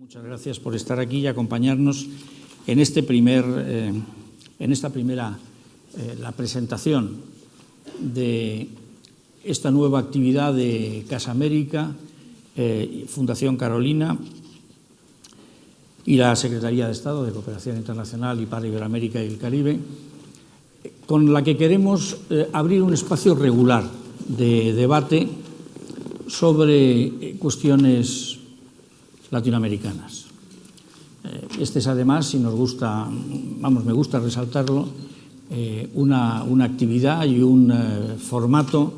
Muchas gracias por estar aquí y acompañarnos en esta primera la presentación de esta nueva actividad de Casa América, Fundación Carolina y la Secretaría de Estado de Cooperación Internacional y para Iberoamérica y el Caribe, con la que queremos abrir un espacio regular de debate sobre cuestiones latinoamericanas. Este es además, y me gusta resaltarlo, una actividad y un formato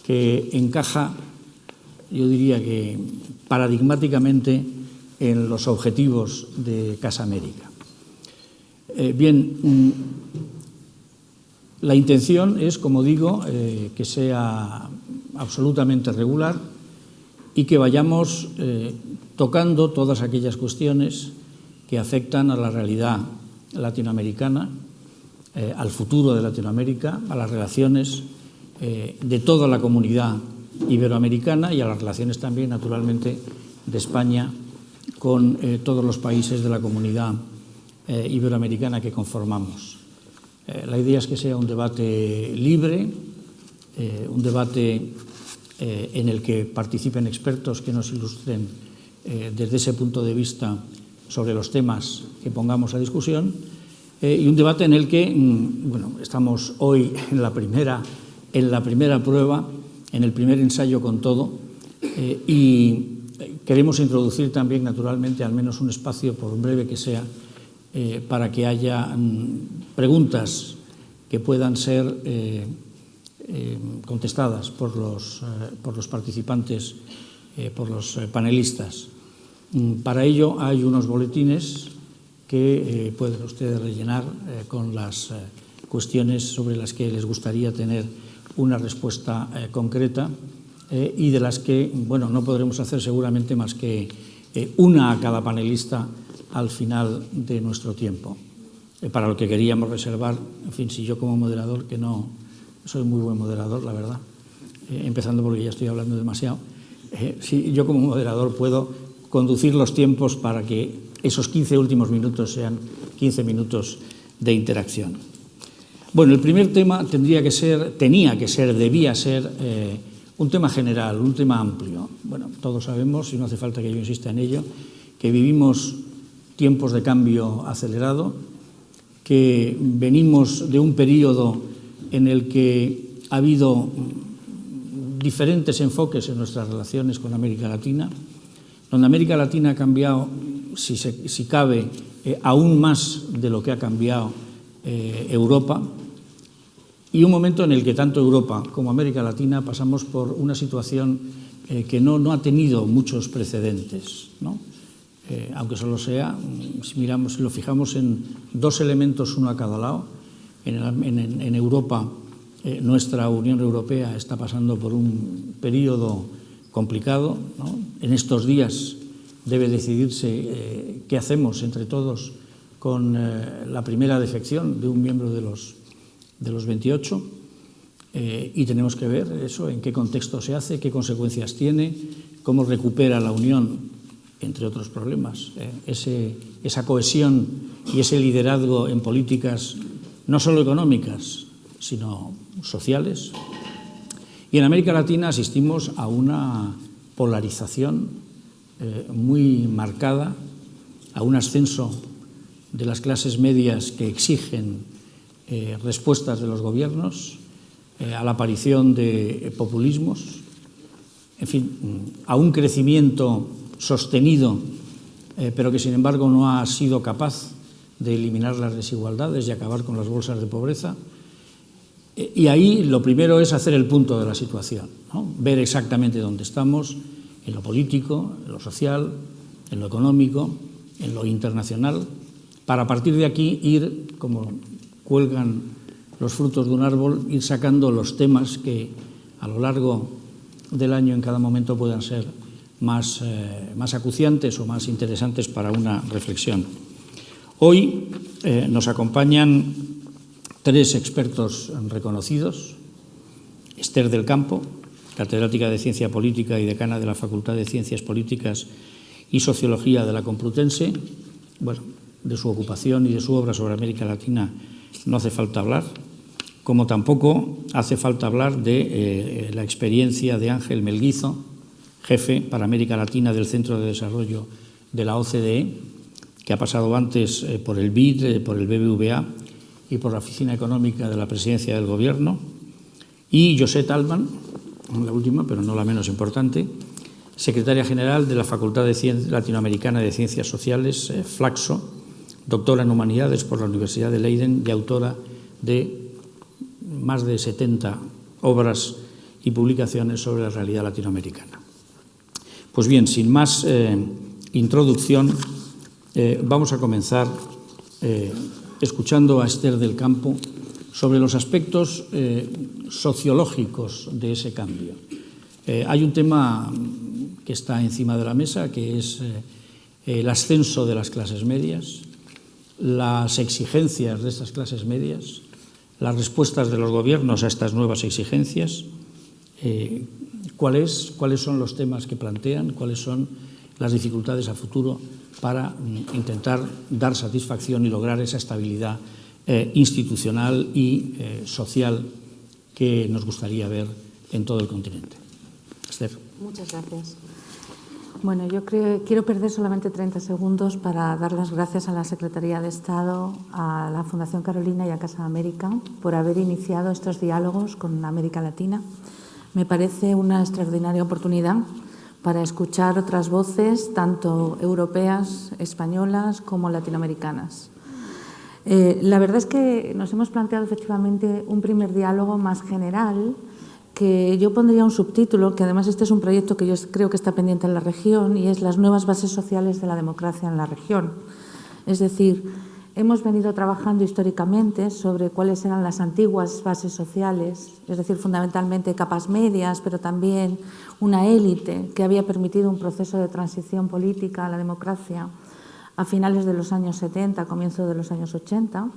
que encaja, yo diría que paradigmáticamente, en los objetivos de Casa América. La intención es, como digo, que sea absolutamente regular y que vayamos tocando todas aquellas cuestiones que afectan a la realidad latinoamericana, al futuro de Latinoamérica, a las relaciones de toda la comunidad iberoamericana y a las relaciones también, naturalmente, de España con todos los países de la comunidad iberoamericana que conformamos. La idea es que sea un debate libre, un debate en el que participen expertos que nos ilustren desde ese punto de vista sobre los temas que pongamos a discusión, y un debate en el que estamos hoy en la primera prueba, en el primer ensayo con todo, y queremos introducir también, naturalmente, al menos un espacio, por breve que sea, para que haya preguntas que puedan ser contestadas por los participantes, por los panelistas. Para ello hay unos boletines que pueden ustedes rellenar con las cuestiones sobre las que les gustaría tener una respuesta concreta y de las que no podremos hacer seguramente más que una a cada panelista al final de nuestro tiempo. Para lo que queríamos reservar, en fin, si yo como moderador, que no soy muy buen moderador, la verdad, empezando porque ya estoy hablando demasiado, si yo como moderador puedo conducir los tiempos para que esos 15 últimos minutos sean 15 minutos de interacción. Bueno, el primer tema debía ser un tema general, un tema amplio. Bueno, todos sabemos, y no hace falta que yo insista en ello, que vivimos tiempos de cambio acelerado, que venimos de un periodo en el que ha habido diferentes enfoques en nuestras relaciones con América Latina, donde América Latina ha cambiado, si cabe, aún más de lo que ha cambiado Europa, y un momento en el que tanto Europa como América Latina pasamos por una situación que no ha tenido muchos precedentes, ¿no? Aunque solo sea, si lo fijamos en dos elementos, uno a cada lado. En Europa, nuestra Unión Europea está pasando por un periodo complicado, ¿no? En estos días debe decidirse qué hacemos entre todos con la primera defección de un miembro de los 28, y tenemos que ver eso, en qué contexto se hace, qué consecuencias tiene, cómo recupera la Unión, entre otros problemas, esa cohesión y ese liderazgo en políticas no solo económicas, sino sociales. Y en América Latina asistimos a una polarización muy marcada, a un ascenso de las clases medias que exigen respuestas de los gobiernos, a la aparición de populismos, en fin, a un crecimiento sostenido, pero que sin embargo no ha sido capaz de eliminar las desigualdades y acabar con las bolsas de pobreza. Y ahí lo primero es hacer el punto de la situación, ¿no? Ver exactamente dónde estamos, en lo político, en lo social, en lo económico, en lo internacional, para a partir de aquí ir, como cuelgan los frutos de un árbol, ir sacando los temas que a lo largo del año en cada momento puedan ser más acuciantes o más interesantes para una reflexión. Hoy nos acompañan tres expertos reconocidos: Esther del Campo, catedrática de Ciencia Política y decana de la Facultad de Ciencias Políticas y Sociología de la Complutense. Bueno, de su ocupación y de su obra sobre América Latina no hace falta hablar, como tampoco hace falta hablar de la experiencia de Ángel Melguizo, jefe para América Latina del Centro de Desarrollo de la OCDE, que ha pasado antes por el BID, por el BBVA y por la Oficina Económica de la Presidencia del Gobierno, y José Talman, la última, pero no la menos importante, secretaria general de la Facultad Latinoamericana de Ciencias Sociales, Flaxo, doctora en Humanidades por la Universidad de Leiden y autora de más de 70 obras y publicaciones sobre la realidad latinoamericana. Pues bien, sin más introducción, vamos a comenzar escuchando a Esther del Campo sobre los aspectos sociológicos de ese cambio. Hay un tema que está encima de la mesa, que es el ascenso de las clases medias, las exigencias de estas clases medias, las respuestas de los gobiernos a estas nuevas exigencias, cuáles son los temas que plantean, cuáles son las dificultades a futuro para intentar dar satisfacción y lograr esa estabilidad institucional y social que nos gustaría ver en todo el continente. Esther. Muchas gracias. Bueno, yo quiero perder solamente 30 segundos para dar las gracias a la Secretaría de Estado, a la Fundación Carolina y a Casa América por haber iniciado estos diálogos con América Latina. Me parece una extraordinaria oportunidad para escuchar otras voces, tanto europeas, españolas como latinoamericanas. La verdad es que nos hemos planteado efectivamente un primer diálogo más general, que yo pondría un subtítulo, que además este es un proyecto que yo creo que está pendiente en la región, y es las nuevas bases sociales de la democracia en la región. Es decir, hemos venido trabajando históricamente sobre cuáles eran las antiguas bases sociales, es decir, fundamentalmente capas medias, pero también una élite que había permitido un proceso de transición política a la democracia a finales de los años 70, comienzo de los años 80,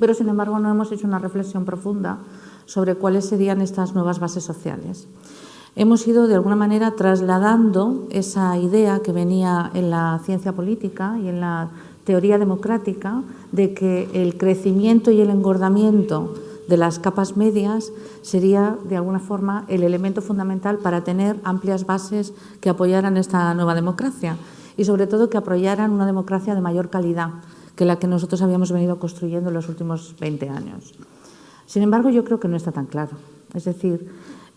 pero sin embargo no hemos hecho una reflexión profunda sobre cuáles serían estas nuevas bases sociales. Hemos ido de alguna manera trasladando esa idea que venía en la ciencia política y en la teoría democrática de que el crecimiento y el engordamiento de las capas medias sería de alguna forma el elemento fundamental para tener amplias bases que apoyaran esta nueva democracia y sobre todo que apoyaran una democracia de mayor calidad que la que nosotros habíamos venido construyendo en los últimos 20 años. Sin embargo, yo creo que no está tan claro. Es decir,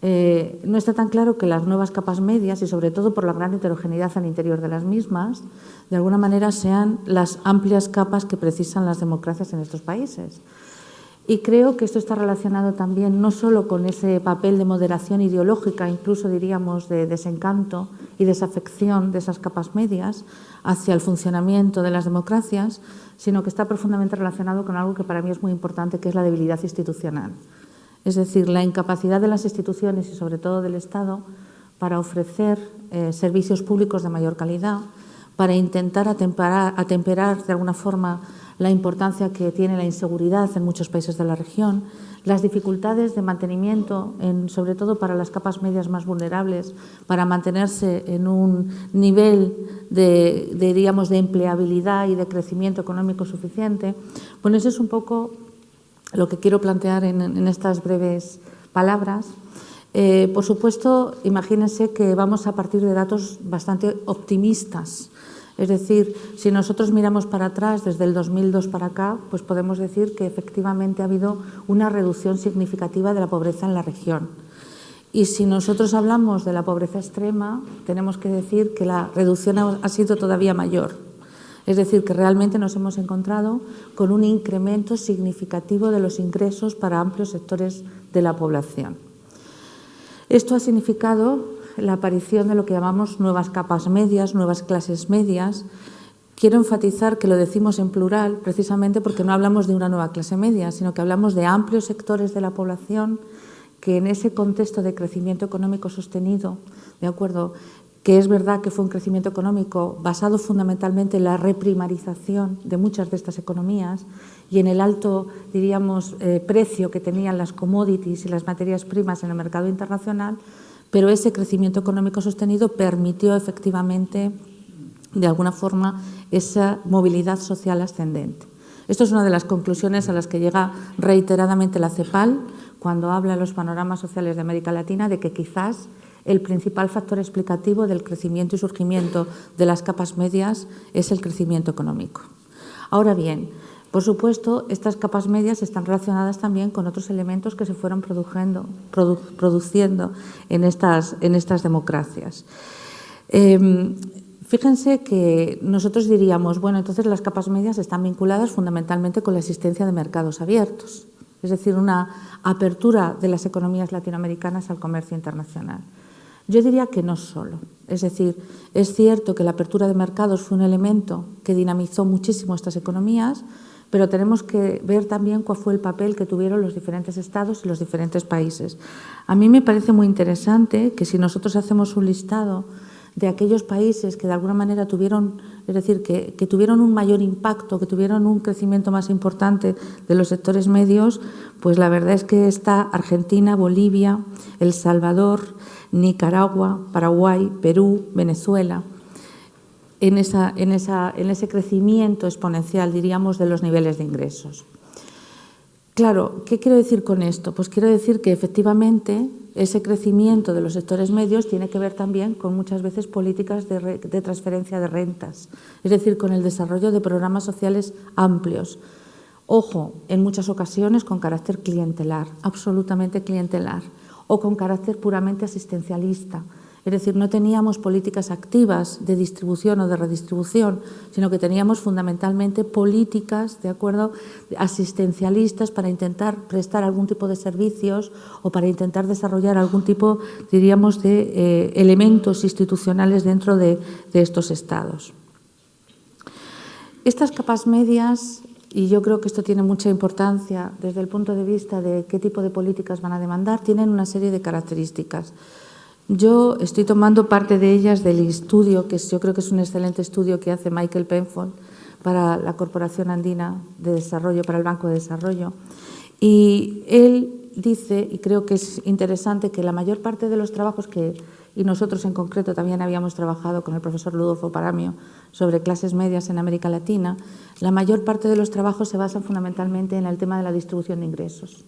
no está tan claro que las nuevas capas medias, y sobre todo por la gran heterogeneidad al interior de las mismas, de alguna manera sean las amplias capas que precisan las democracias en estos países. Y creo que esto está relacionado también no solo con ese papel de moderación ideológica, incluso diríamos de desencanto y desafección de esas capas medias hacia el funcionamiento de las democracias, sino que está profundamente relacionado con algo que para mí es muy importante, que es la debilidad institucional. Es decir, la incapacidad de las instituciones y sobre todo del Estado para ofrecer servicios públicos de mayor calidad, para intentar atemperar de alguna forma la importancia que tiene la inseguridad en muchos países de la región, las dificultades de mantenimiento, sobre todo para las capas medias más vulnerables, para mantenerse en un nivel de empleabilidad y de crecimiento económico suficiente. Bueno, eso es un poco lo que quiero plantear en estas breves palabras. Por supuesto, imagínense que vamos a partir de datos bastante optimistas. Es decir, si nosotros miramos para atrás, desde el 2002 para acá, pues podemos decir que efectivamente ha habido una reducción significativa de la pobreza en la región. Y si nosotros hablamos de la pobreza extrema, tenemos que decir que la reducción ha sido todavía mayor. Es decir, que realmente nos hemos encontrado con un incremento significativo de los ingresos para amplios sectores de la población. Esto ha significado la aparición de lo que llamamos nuevas capas medias, nuevas clases medias. Quiero enfatizar que lo decimos en plural precisamente porque no hablamos de una nueva clase media, sino que hablamos de amplios sectores de la población que en ese contexto de crecimiento económico sostenido, ¿de acuerdo?, que es verdad que fue un crecimiento económico basado fundamentalmente en la reprimarización de muchas de estas economías y en el alto, diríamos, precio que tenían las commodities y las materias primas en el mercado internacional, pero ese crecimiento económico sostenido permitió efectivamente de alguna forma, esa movilidad social ascendente. Esto es una de las conclusiones a las que llega reiteradamente la CEPAL cuando habla de los panoramas sociales de América Latina, de que quizás el principal factor explicativo del crecimiento y surgimiento de las capas medias es el crecimiento económico. Ahora bien, por supuesto, estas capas medias están relacionadas también con otros elementos que se fueron produciendo en estas democracias. Fíjense que nosotros diríamos, bueno, entonces las capas medias están vinculadas fundamentalmente con la existencia de mercados abiertos, es decir, una apertura de las economías latinoamericanas al comercio internacional. Yo diría que no solo, es decir, es cierto que la apertura de mercados fue un elemento que dinamizó muchísimo estas economías, pero tenemos que ver también cuál fue el papel que tuvieron los diferentes estados y los diferentes países. A mí me parece muy interesante que si nosotros hacemos un listado de aquellos países que de alguna manera tuvieron, es decir, que tuvieron un mayor impacto, que tuvieron un crecimiento más importante de los sectores medios, pues la verdad es que está Argentina, Bolivia, El Salvador, Nicaragua, Paraguay, Perú, Venezuela, en ese crecimiento exponencial, diríamos, de los niveles de ingresos. Claro, ¿qué quiero decir con esto? Pues quiero decir que efectivamente ese crecimiento de los sectores medios tiene que ver también con muchas veces políticas de transferencia de rentas, es decir, con el desarrollo de programas sociales amplios. Ojo, en muchas ocasiones con carácter clientelar, absolutamente clientelar, o con carácter puramente asistencialista. Es decir, no teníamos políticas activas de distribución o de redistribución, sino que teníamos fundamentalmente políticas, ¿de acuerdo?, asistencialistas para intentar prestar algún tipo de servicios o para intentar desarrollar algún tipo, diríamos, de elementos institucionales dentro de estos estados. Estas capas medias, y yo creo que esto tiene mucha importancia desde el punto de vista de qué tipo de políticas van a demandar, tienen una serie de características. Yo estoy tomando parte de ellas del estudio, que yo creo que es un excelente estudio que hace Michael Penfold para la Corporación Andina de Desarrollo, para el Banco de Desarrollo. Y él dice, y creo que es interesante, que la mayor parte de los trabajos y nosotros en concreto también habíamos trabajado con el profesor Ludolfo Paramio sobre clases medias en América Latina, la mayor parte de los trabajos se basan fundamentalmente en el tema de la distribución de ingresos.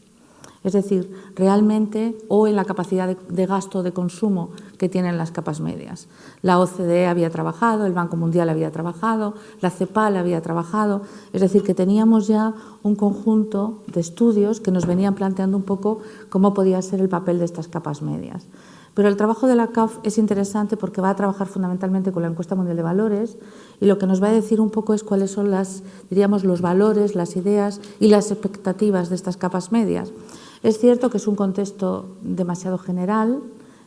Es decir, realmente, o en la capacidad de gasto de consumo que tienen las capas medias. La OCDE había trabajado, el Banco Mundial había trabajado, la CEPAL había trabajado, es decir, que teníamos ya un conjunto de estudios que nos venían planteando un poco cómo podía ser el papel de estas capas medias. Pero el trabajo de la CAF es interesante porque va a trabajar fundamentalmente con la encuesta mundial de valores y lo que nos va a decir un poco es cuáles son los valores, las ideas y las expectativas de estas capas medias. Es cierto que es un contexto demasiado general,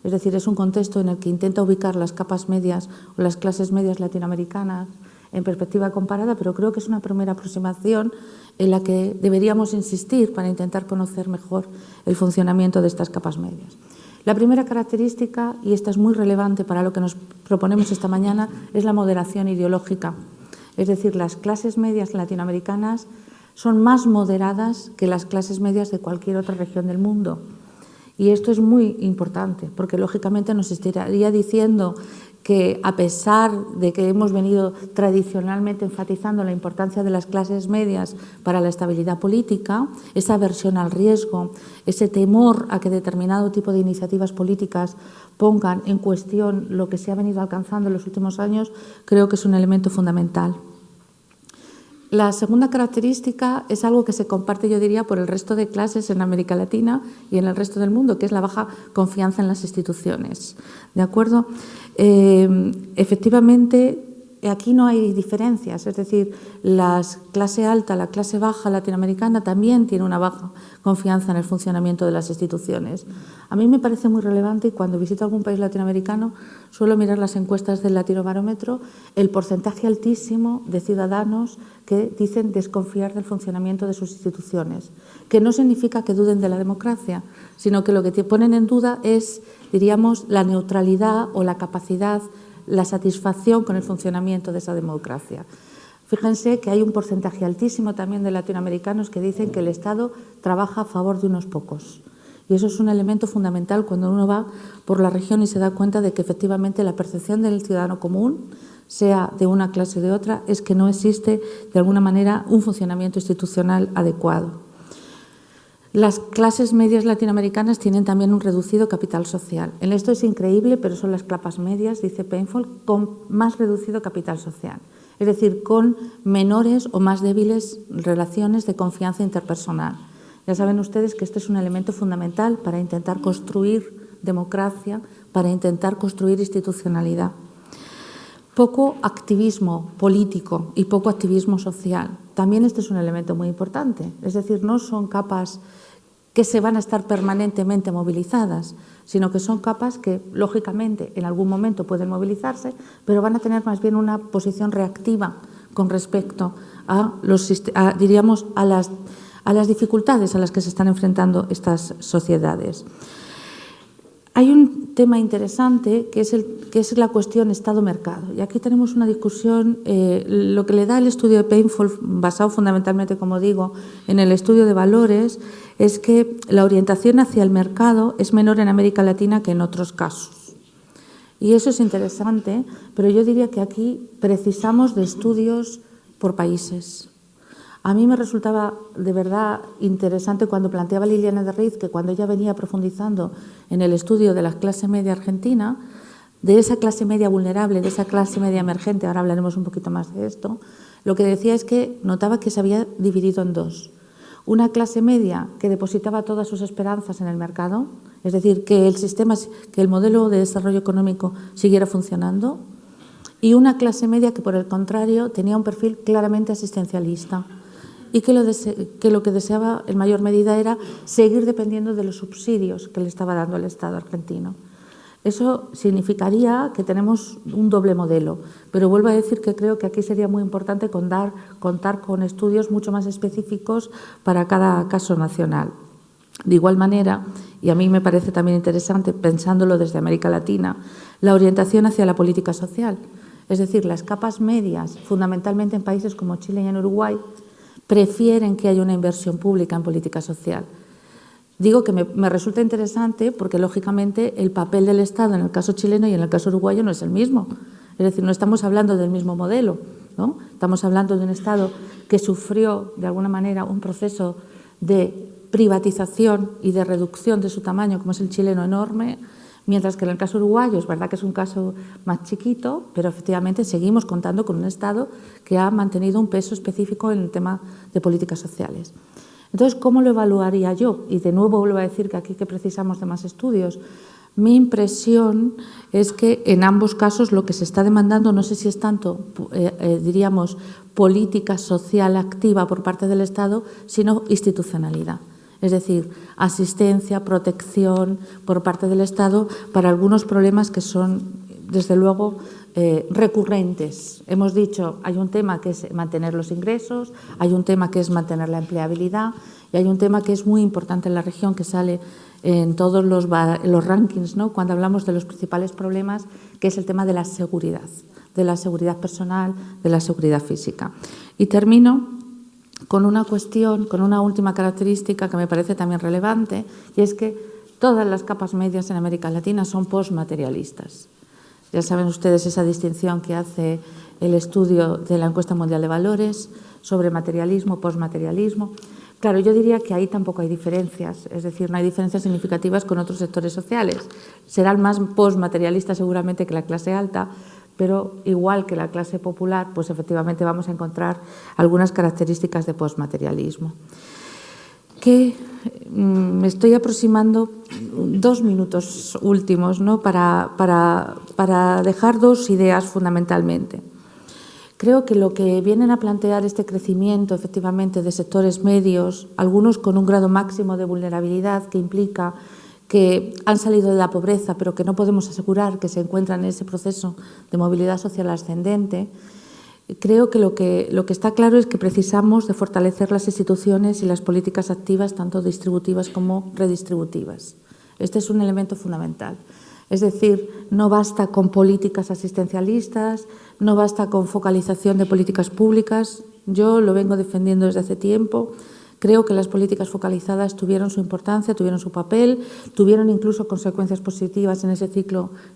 es decir, es un contexto en el que intenta ubicar las capas medias o las clases medias latinoamericanas en perspectiva comparada, pero creo que es una primera aproximación en la que deberíamos insistir para intentar conocer mejor el funcionamiento de estas capas medias. La primera característica, y esta es muy relevante para lo que nos proponemos esta mañana, es la moderación ideológica. Es decir, las clases medias latinoamericanas son más moderadas que las clases medias de cualquier otra región del mundo. Y esto es muy importante, porque lógicamente nos estaría diciendo que a pesar de que hemos venido tradicionalmente enfatizando la importancia de las clases medias para la estabilidad política, esa aversión al riesgo, ese temor a que determinado tipo de iniciativas políticas pongan en cuestión lo que se ha venido alcanzando en los últimos años, creo que es un elemento fundamental. La segunda característica es algo que se comparte, yo diría, por el resto de clases en América Latina y en el resto del mundo, que es la baja confianza en las instituciones. ¿De acuerdo? Efectivamente, aquí no hay diferencias, es decir, la clase alta, la clase baja latinoamericana también tiene una baja confianza en el funcionamiento de las instituciones. A mí me parece muy relevante y cuando visito algún país latinoamericano suelo mirar las encuestas del Latinobarómetro, el porcentaje altísimo de ciudadanos que dicen desconfiar del funcionamiento de sus instituciones, que no significa que duden de la democracia, sino que lo que ponen en duda es, diríamos, la neutralidad o la capacidad, la satisfacción con el funcionamiento de esa democracia. Fíjense que hay un porcentaje altísimo también de latinoamericanos que dicen que el Estado trabaja a favor de unos pocos. Y eso es un elemento fundamental cuando uno va por la región y se da cuenta de que efectivamente la percepción del ciudadano común sea de una clase o de otra, es que no existe de alguna manera un funcionamiento institucional adecuado. Las clases medias latinoamericanas tienen también un reducido capital social. En esto es increíble, pero son las clases medias, dice Penfold, con más reducido capital social. Es decir, con menores o más débiles relaciones de confianza interpersonal. Ya saben ustedes que este es un elemento fundamental para intentar construir democracia, para intentar construir institucionalidad. Poco activismo político y poco activismo social. También este es un elemento muy importante. Es decir, no son capas que se van a estar permanentemente movilizadas, sino que son capas que, lógicamente, en algún momento pueden movilizarse, pero van a tener más bien una posición reactiva con respecto a las dificultades a las que se están enfrentando estas sociedades. Hay un tema interesante que es la cuestión Estado-mercado. Y aquí tenemos una discusión, lo que le da el estudio de Penfold, basado fundamentalmente, como digo, en el estudio de valores, es que la orientación hacia el mercado es menor en América Latina que en otros casos. Y eso es interesante, pero yo diría que aquí precisamos de estudios por países. A mí me resultaba de verdad interesante cuando planteaba Liliana de Riz que cuando ella venía profundizando en el estudio de la clase media argentina, de esa clase media vulnerable, de esa clase media emergente, ahora hablaremos un poquito más de esto, lo que decía es que notaba que se había dividido en dos. Una clase media que depositaba todas sus esperanzas en el mercado, es decir, que el modelo de desarrollo económico siguiera funcionando, y una clase media que, por el contrario, tenía un perfil claramente asistencialista y que lo que deseaba en mayor medida era seguir dependiendo de los subsidios que le estaba dando el Estado argentino. Eso significaría que tenemos un doble modelo, pero vuelvo a decir que creo que aquí sería muy importante contar con estudios mucho más específicos para cada caso nacional. De igual manera, y a mí me parece también interesante, pensándolo desde América Latina, la orientación hacia la política social. Es decir, las capas medias, fundamentalmente en países como Chile y en Uruguay, prefieren que haya una inversión pública en política social. Digo que me resulta interesante porque, lógicamente, el papel del Estado en el caso chileno y en el caso uruguayo no es el mismo. Es decir, no estamos hablando del mismo modelo, ¿no? Estamos hablando de un Estado que sufrió, de alguna manera, un proceso de privatización y de reducción de su tamaño, como es el chileno, enorme, mientras que en el caso uruguayo es verdad que es un caso más chiquito, pero efectivamente seguimos contando con un Estado que ha mantenido un peso específico en el tema de políticas sociales. Entonces, ¿cómo lo evaluaría yo? Y de nuevo vuelvo a decir que aquí que precisamos de más estudios. Mi impresión es que en ambos casos lo que se está demandando no sé si es tanto, diríamos, política social activa por parte del Estado, sino institucionalidad. Es decir, asistencia, protección por parte del Estado para algunos problemas que son, desde luego, recurrentes. Hemos dicho, hay un tema que es mantener los ingresos, hay un tema que es mantener la empleabilidad y hay un tema que es muy importante en la región, que sale en todos los rankings, ¿no? Cuando hablamos de los principales problemas, que es el tema de la seguridad personal, de la seguridad física. Y termino con una cuestión, con una última característica que me parece también relevante, y es que todas las capas medias en América Latina son postmaterialistas. Ya saben ustedes esa distinción que hace el estudio de la Encuesta Mundial de Valores sobre materialismo, postmaterialismo. Claro, yo diría que ahí tampoco hay diferencias, es decir, no hay diferencias significativas con otros sectores sociales. Serán más postmaterialistas seguramente que la clase alta, pero igual que la clase popular, pues efectivamente vamos a encontrar algunas características de postmaterialismo. Que me estoy aproximando 2 minutos últimos, ¿no? para dejar 2 ideas fundamentalmente. Creo que lo que vienen a plantear este crecimiento efectivamente de sectores medios, algunos con un grado máximo de vulnerabilidad que implica que han salido de la pobreza, pero que no podemos asegurar que se encuentran en ese proceso de movilidad social ascendente, creo que lo que está claro es que precisamos de fortalecer las instituciones y las políticas activas, tanto distributivas como redistributivas. Este es un elemento fundamental. Es decir, no basta con políticas asistencialistas, no basta con focalización de políticas públicas. Yo lo vengo defendiendo desde hace tiempo. Creo que las políticas focalizadas tuvieron su importancia, tuvieron su papel, tuvieron incluso consecuencias positivas en ese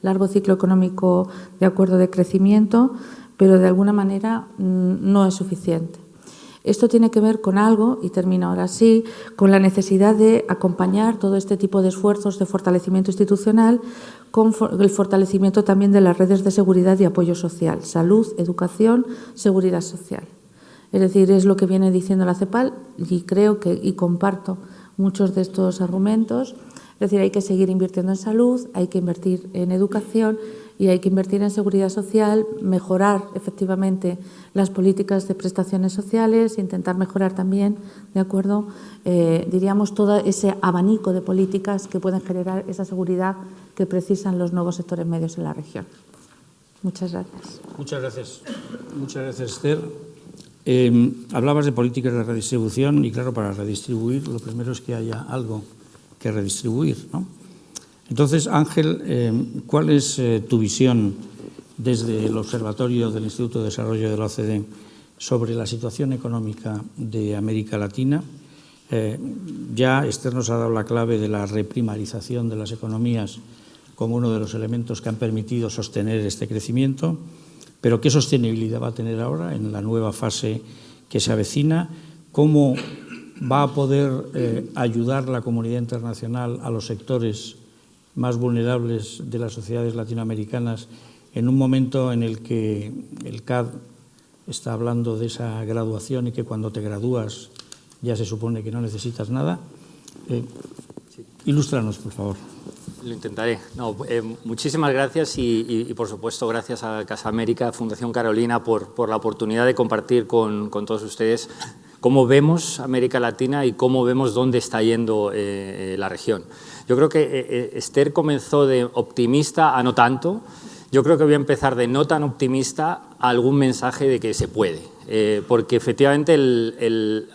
largo ciclo económico de acuerdo de crecimiento, pero de alguna manera no es suficiente. Esto tiene que ver con algo, y termino ahora sí, con la necesidad de acompañar todo este tipo de esfuerzos de fortalecimiento institucional con el fortalecimiento también de las redes de seguridad y apoyo social, salud, educación, seguridad social. Es decir, es lo que viene diciendo la CEPAL y creo que, y comparto muchos de estos argumentos. Es decir, hay que seguir invirtiendo en salud, hay que invertir en educación y hay que invertir en seguridad social, mejorar efectivamente las políticas de prestaciones sociales, intentar mejorar también, ¿de acuerdo? Diríamos, todo ese abanico de políticas que pueden generar esa seguridad que precisan los nuevos sectores medios en la región. Muchas gracias. Muchas gracias. Muchas gracias, Esther. Hablabas de políticas de redistribución y, claro, para redistribuir lo primero es que haya algo que redistribuir, ¿no? Entonces, Ángel, ¿cuál es tu visión desde el Observatorio del Instituto de Desarrollo de la OCDE sobre la situación económica de América Latina? Ya Esther nos ha dado la clave de la reprimarización de las economías como uno de los elementos que han permitido sostener este crecimiento, pero ¿qué sostenibilidad va a tener ahora en la nueva fase que se avecina? ¿Cómo va a poder ayudar la comunidad internacional a los sectores más vulnerables de las sociedades latinoamericanas en un momento en el que el CAD está hablando de esa graduación y que cuando te gradúas ya se supone que no necesitas nada? Ilústranos, por favor. Lo intentaré. No, muchísimas gracias y, por supuesto, gracias a Casa América, Fundación Carolina, por la oportunidad de compartir con todos ustedes cómo vemos América Latina y cómo vemos dónde está yendo la región. Yo creo que Esther comenzó de optimista a no tanto. Yo creo que voy a empezar de no tan optimista a algún mensaje de que se puede, porque efectivamente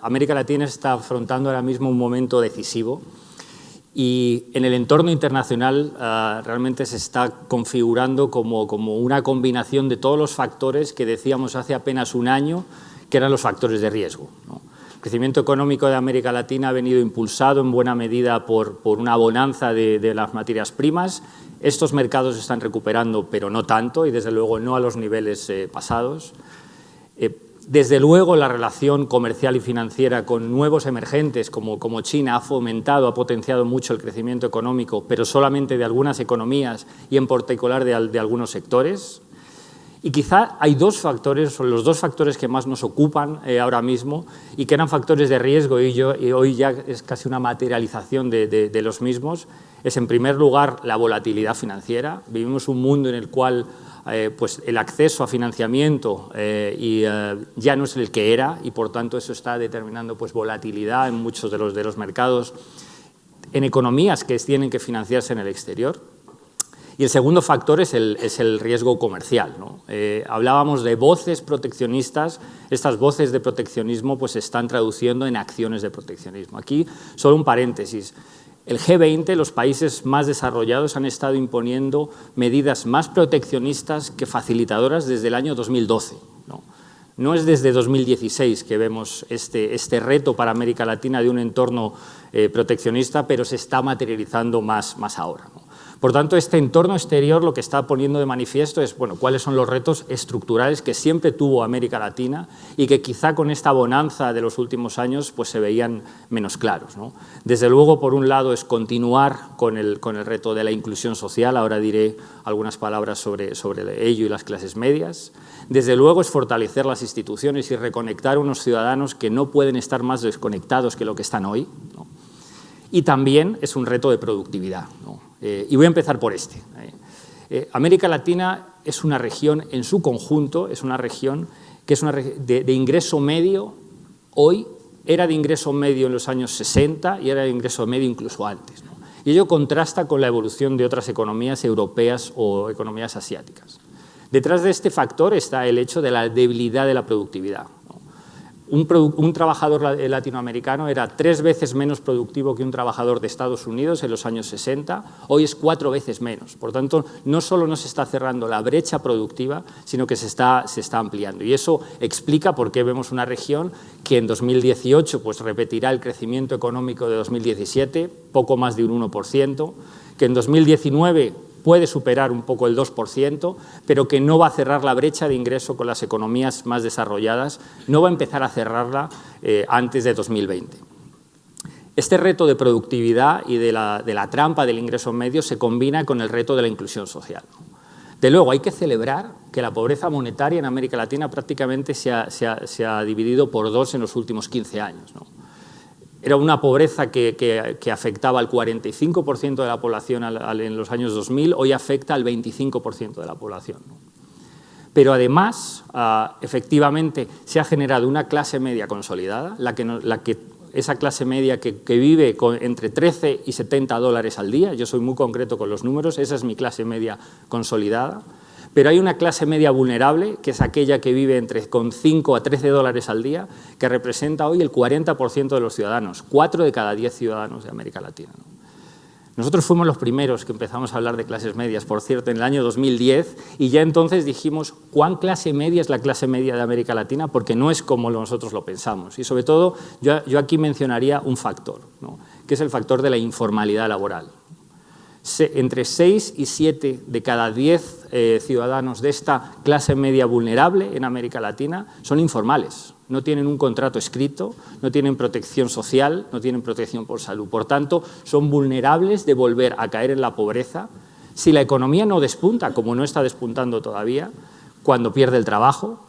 América Latina está afrontando ahora mismo un momento decisivo y en el entorno internacional realmente se está configurando como una combinación de todos los factores que decíamos hace apenas un año que eran los factores de riesgo, ¿no? El crecimiento económico de América Latina ha venido impulsado en buena medida por una bonanza de las materias primas. Estos mercados están recuperando, pero no tanto, y desde luego no a los niveles pasados. Desde luego la relación comercial y financiera con nuevos emergentes como China ha fomentado, ha potenciado mucho el crecimiento económico, pero solamente de algunas economías y en particular de algunos sectores. Y quizá hay dos factores, son los dos factores que más nos ocupan ahora mismo y que eran factores de riesgo y hoy ya es casi una materialización de los mismos. Es, en primer lugar, la volatilidad financiera. Vivimos un mundo en el cual pues el acceso a financiamiento ya no es el que era y, por tanto, eso está determinando pues, volatilidad en muchos de los mercados, en economías que tienen que financiarse en el exterior. Y el segundo factor es el riesgo comercial, ¿no? Hablábamos de voces proteccionistas. Estas voces de proteccionismo pues, se están traduciendo en acciones de proteccionismo. Aquí, solo un paréntesis. El G20, los países más desarrollados, han estado imponiendo medidas más proteccionistas que facilitadoras desde el año 2012. No es desde 2016 que vemos este reto para América Latina de un entorno proteccionista, pero se está materializando más ahora, ¿no? Por tanto, este entorno exterior lo que está poniendo de manifiesto es bueno, cuáles son los retos estructurales que siempre tuvo América Latina y que quizá con esta bonanza de los últimos años pues, se veían menos claros, ¿no? Desde luego, por un lado, es continuar con el reto de la inclusión social. Ahora diré algunas palabras sobre ello y las clases medias. Desde luego, es fortalecer las instituciones y reconectar a unos ciudadanos que no pueden estar más desconectados que lo que están hoy, ¿no? Y también es un reto de productividad, ¿no? Y voy a empezar por este. América Latina es una región en su conjunto, es una región que es de ingreso medio hoy, era de ingreso medio en los años 60 y era de ingreso medio incluso antes, ¿no? Y ello contrasta con la evolución de otras economías europeas o economías asiáticas. Detrás de este factor está el hecho de la debilidad de la productividad, ¿no? un trabajador latinoamericano era 3 veces menos productivo que un trabajador de Estados Unidos en los años 60, hoy es 4 veces menos. Por tanto, no solo no se está cerrando la brecha productiva, sino que se está ampliando. Y eso explica por qué vemos una región que en 2018 pues, repetirá el crecimiento económico de 2017, poco más de un 1%, que en 2019 puede superar un poco el 2%, pero que no va a cerrar la brecha de ingreso con las economías más desarrolladas, no va a empezar a cerrarla antes de 2020. Este reto de productividad y de la trampa del ingreso medio se combina con el reto de la inclusión social. De luego, hay que celebrar que la pobreza monetaria en América Latina prácticamente se ha dividido por 2 en los últimos 15 años, ¿no? Era una pobreza que afectaba al 45% de la población en los años 2000, hoy afecta al 25% de la población, ¿no? Pero además, efectivamente, se ha generado una clase media consolidada, esa clase media que vive entre 13 y 70 dólares al día. Yo soy muy concreto con los números, esa es mi clase media consolidada. Pero hay una clase media vulnerable, que es aquella que vive con 5 a 13 dólares al día, que representa hoy el 40% de los ciudadanos, 4 de cada 10 ciudadanos de América Latina, ¿no? Nosotros fuimos los primeros que empezamos a hablar de clases medias, por cierto, en el año 2010, y ya entonces dijimos, ¿cuán clase media es la clase media de América Latina? Porque no es como nosotros lo pensamos. Y sobre todo, yo aquí mencionaría un factor, ¿no? Que es el factor de la informalidad laboral. Entre 6 y 7 de cada 10 ciudadanos de esta clase media vulnerable en América Latina son informales. No tienen un contrato escrito, no tienen protección social, no tienen protección por salud. Por tanto, son vulnerables de volver a caer en la pobreza si la economía no despunta, como no está despuntando todavía, cuando pierde el trabajo.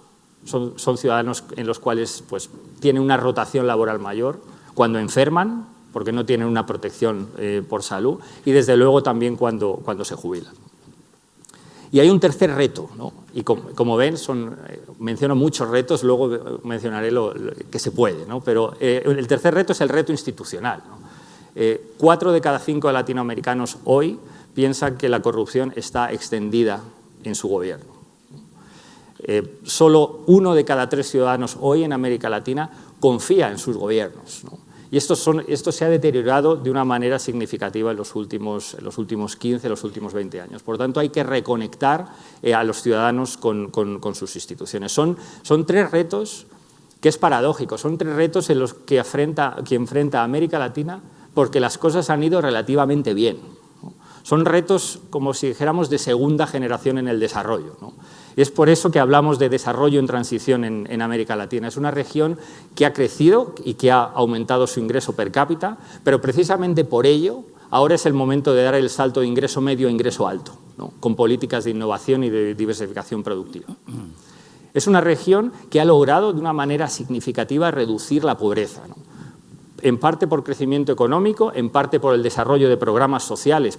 Son ciudadanos en los cuales pues, tienen una rotación laboral mayor, cuando enferman, porque no tienen una protección por salud, y desde luego también cuando se jubilan. Y hay un tercer reto, ¿no? Y como ven, menciono muchos retos, luego mencionaré lo que se puede, ¿no? Pero el tercer reto es el reto institucional, ¿no? 4 de cada 5 latinoamericanos hoy piensan que la corrupción está extendida en su gobierno. Solo 1 de cada 3 ciudadanos hoy en América Latina confía en sus gobiernos, ¿no? Y esto se ha deteriorado de una manera significativa en los últimos 15, los últimos 20 años. Por tanto, hay que reconectar a los ciudadanos con sus instituciones. Son 3 retos que es paradójico, son 3 retos en los que enfrenta América Latina porque las cosas han ido relativamente bien, ¿no? Son retos, como si dijéramos, de segunda generación en el desarrollo, ¿no? Y es por eso que hablamos de desarrollo en transición en América Latina. Es una región que ha crecido y que ha aumentado su ingreso per cápita, pero precisamente por ello ahora es el momento de dar el salto de ingreso medio a ingreso alto, ¿no? Con políticas de innovación y de diversificación productiva. Es una región que ha logrado de una manera significativa reducir la pobreza, ¿no? En parte por crecimiento económico, en parte por el desarrollo de programas sociales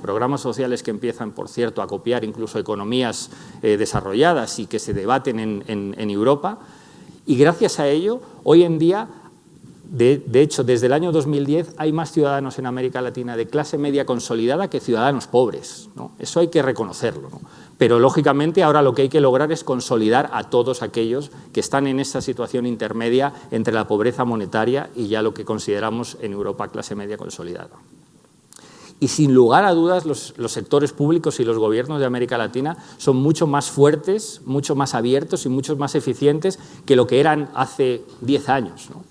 que empiezan, por cierto, a copiar incluso economías desarrolladas y que se debaten en Europa. Y gracias a ello, hoy en día, de hecho, desde el año 2010 hay más ciudadanos en América Latina de clase media consolidada que ciudadanos pobres, ¿no? Eso hay que reconocerlo, ¿no? Pero, lógicamente, ahora lo que hay que lograr es consolidar a todos aquellos que están en esa situación intermedia entre la pobreza monetaria y ya lo que consideramos en Europa clase media consolidada. Y, sin lugar a dudas, los sectores públicos y los gobiernos de América Latina son mucho más fuertes, mucho más abiertos y mucho más eficientes que lo que eran hace 10 años, ¿no?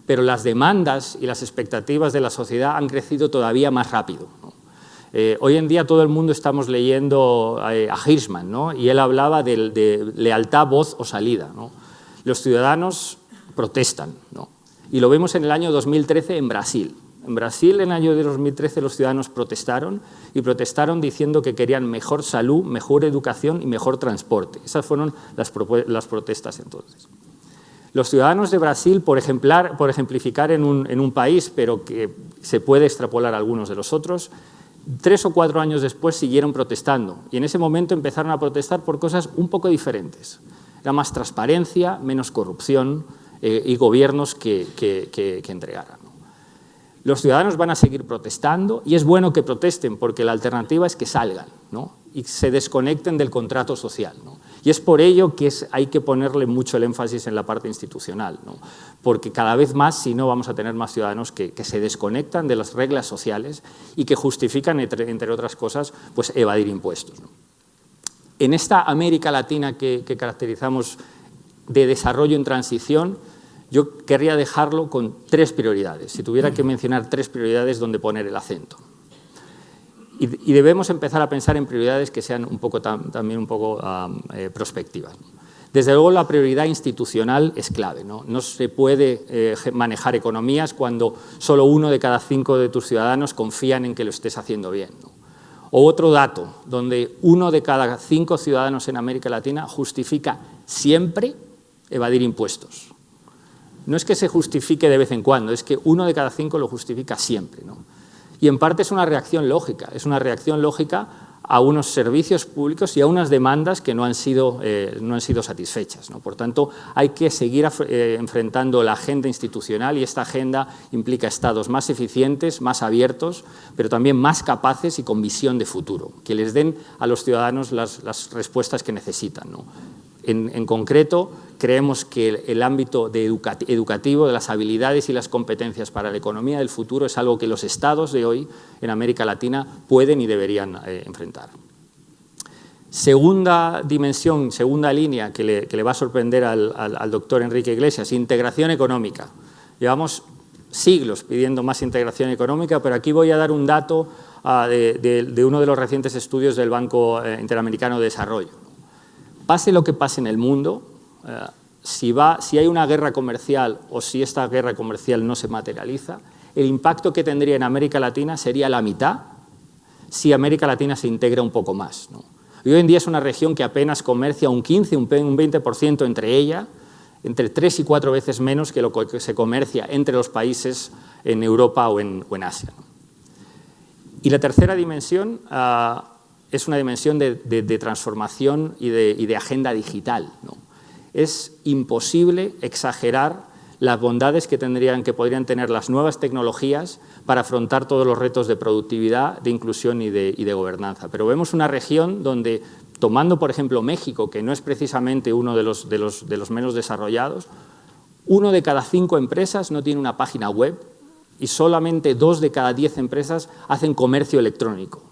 Pero las demandas y las expectativas de la sociedad han crecido todavía más rápido, ¿no? Hoy en día todo el mundo estamos leyendo a Hirschman, ¿no? Y él hablaba de lealtad, voz o salida, ¿no? Los ciudadanos protestan, ¿no? Y lo vemos en el año 2013 en Brasil. En Brasil, en el año 2013, los ciudadanos protestaron y protestaron diciendo que querían mejor salud, mejor educación y mejor transporte. Esas fueron las protestas entonces. Los ciudadanos de Brasil, por ejemplificar en un país, pero que se puede extrapolar a algunos de los otros, 3 o 4 años después siguieron protestando y en ese momento empezaron a protestar por cosas un poco diferentes. Era más transparencia, menos corrupción y gobiernos que entregaran, ¿no? Los ciudadanos van a seguir protestando y es bueno que protesten porque la alternativa es que salgan, ¿no? y se desconecten del contrato social, ¿no? Y es por ello que hay que ponerle mucho el énfasis en la parte institucional, ¿no? Porque cada vez más, si no, vamos a tener más ciudadanos que se desconectan de las reglas sociales y que justifican, entre otras cosas, pues evadir impuestos, ¿no? En esta América Latina que caracterizamos de desarrollo en transición, yo querría dejarlo con 3 prioridades. Si tuviera que mencionar 3 prioridades donde poner el acento. Y debemos empezar a pensar en prioridades que sean también un poco prospectivas, ¿no? Desde luego, la prioridad institucional es clave, ¿no? No se puede manejar economías cuando solo 1 de cada 5 de tus ciudadanos confían en que lo estés haciendo bien, ¿no? O otro dato, donde 1 de cada 5 ciudadanos en América Latina justifica siempre evadir impuestos. No es que se justifique de vez en cuando, es que 1 de cada 5 lo justifica siempre, ¿no? Y en parte es una reacción lógica a unos servicios públicos y a unas demandas que no han sido satisfechas, ¿no? Por tanto, hay que seguir enfrentando la agenda institucional, y esta agenda implica estados más eficientes, más abiertos, pero también más capaces y con visión de futuro, que les den a los ciudadanos las respuestas que necesitan, ¿no? En concreto, creemos que el ámbito educativo, de las habilidades y las competencias para la economía del futuro, es algo que los estados de hoy en América Latina pueden y deberían enfrentar. Segunda dimensión, segunda línea que le va a sorprender al doctor Enrique Iglesias: integración económica. Llevamos siglos pidiendo más integración económica, pero aquí voy a dar un dato de uno de los recientes estudios del Banco Interamericano de Desarrollo. Pase lo que pase en el mundo, si hay una guerra comercial o si esta guerra comercial no se materializa, el impacto que tendría en América Latina sería la mitad si América Latina se integra un poco más, ¿no? Y hoy en día es una región que apenas comercia un 15, un 20% entre ella, entre 3 y 4 veces menos que lo que se comercia entre los países en Europa o en Asia, ¿no? Y la tercera dimensión es una dimensión de transformación y de agenda digital, ¿no? Es imposible exagerar las bondades que podrían tener las nuevas tecnologías para afrontar todos los retos de productividad, de inclusión y de gobernanza. Pero vemos una región donde, tomando por ejemplo México, que no es precisamente uno de los menos desarrollados, 1 de cada 5 empresas no tiene una página web y solamente 2 de cada 10 empresas hacen comercio electrónico.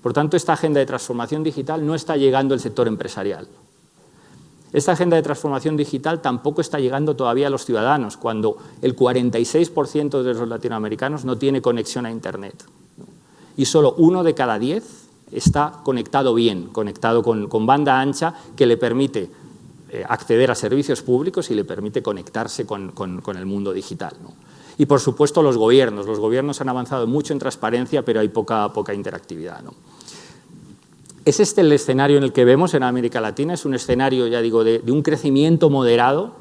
Por tanto, esta agenda de transformación digital no está llegando al sector empresarial. Esta agenda de transformación digital tampoco está llegando todavía a los ciudadanos, cuando el 46% de los latinoamericanos no tiene conexión a Internet. Y solo 1 de cada 10 está conectado bien, conectado con banda ancha, que le permite acceder a servicios públicos y le permite conectarse con el mundo digital, ¿no? Y, por supuesto, los gobiernos han avanzado mucho en transparencia, pero hay poca interactividad, ¿no? ¿Es este el escenario en el que vemos en América Latina? Es un escenario, ya digo, de un crecimiento moderado.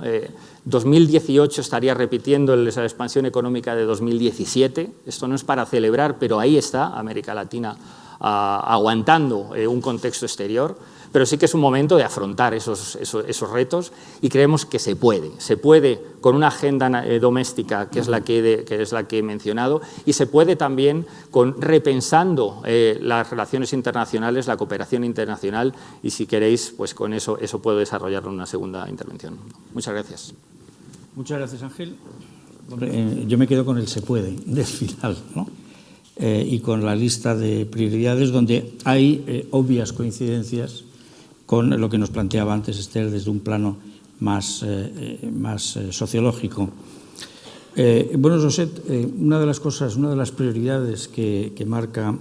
2018 estaría repitiendo esa expansión económica de 2017. Esto no es para celebrar, pero ahí está América Latina aguantando un contexto exterior. Pero sí que es un momento de afrontar esos retos, y creemos que se puede con una agenda doméstica que es la que he mencionado, y se puede también repensando las relaciones internacionales, la cooperación internacional, y si queréis, pues con eso puedo desarrollarlo en una segunda intervención. Muchas gracias. Muchas gracias, Ángel. Yo me quedo con el se puede del final, ¿no? Y con la lista de prioridades donde hay obvias coincidencias con lo que nos planteaba antes Esther desde un plano más sociológico. Bueno, Josep, una de las prioridades que marca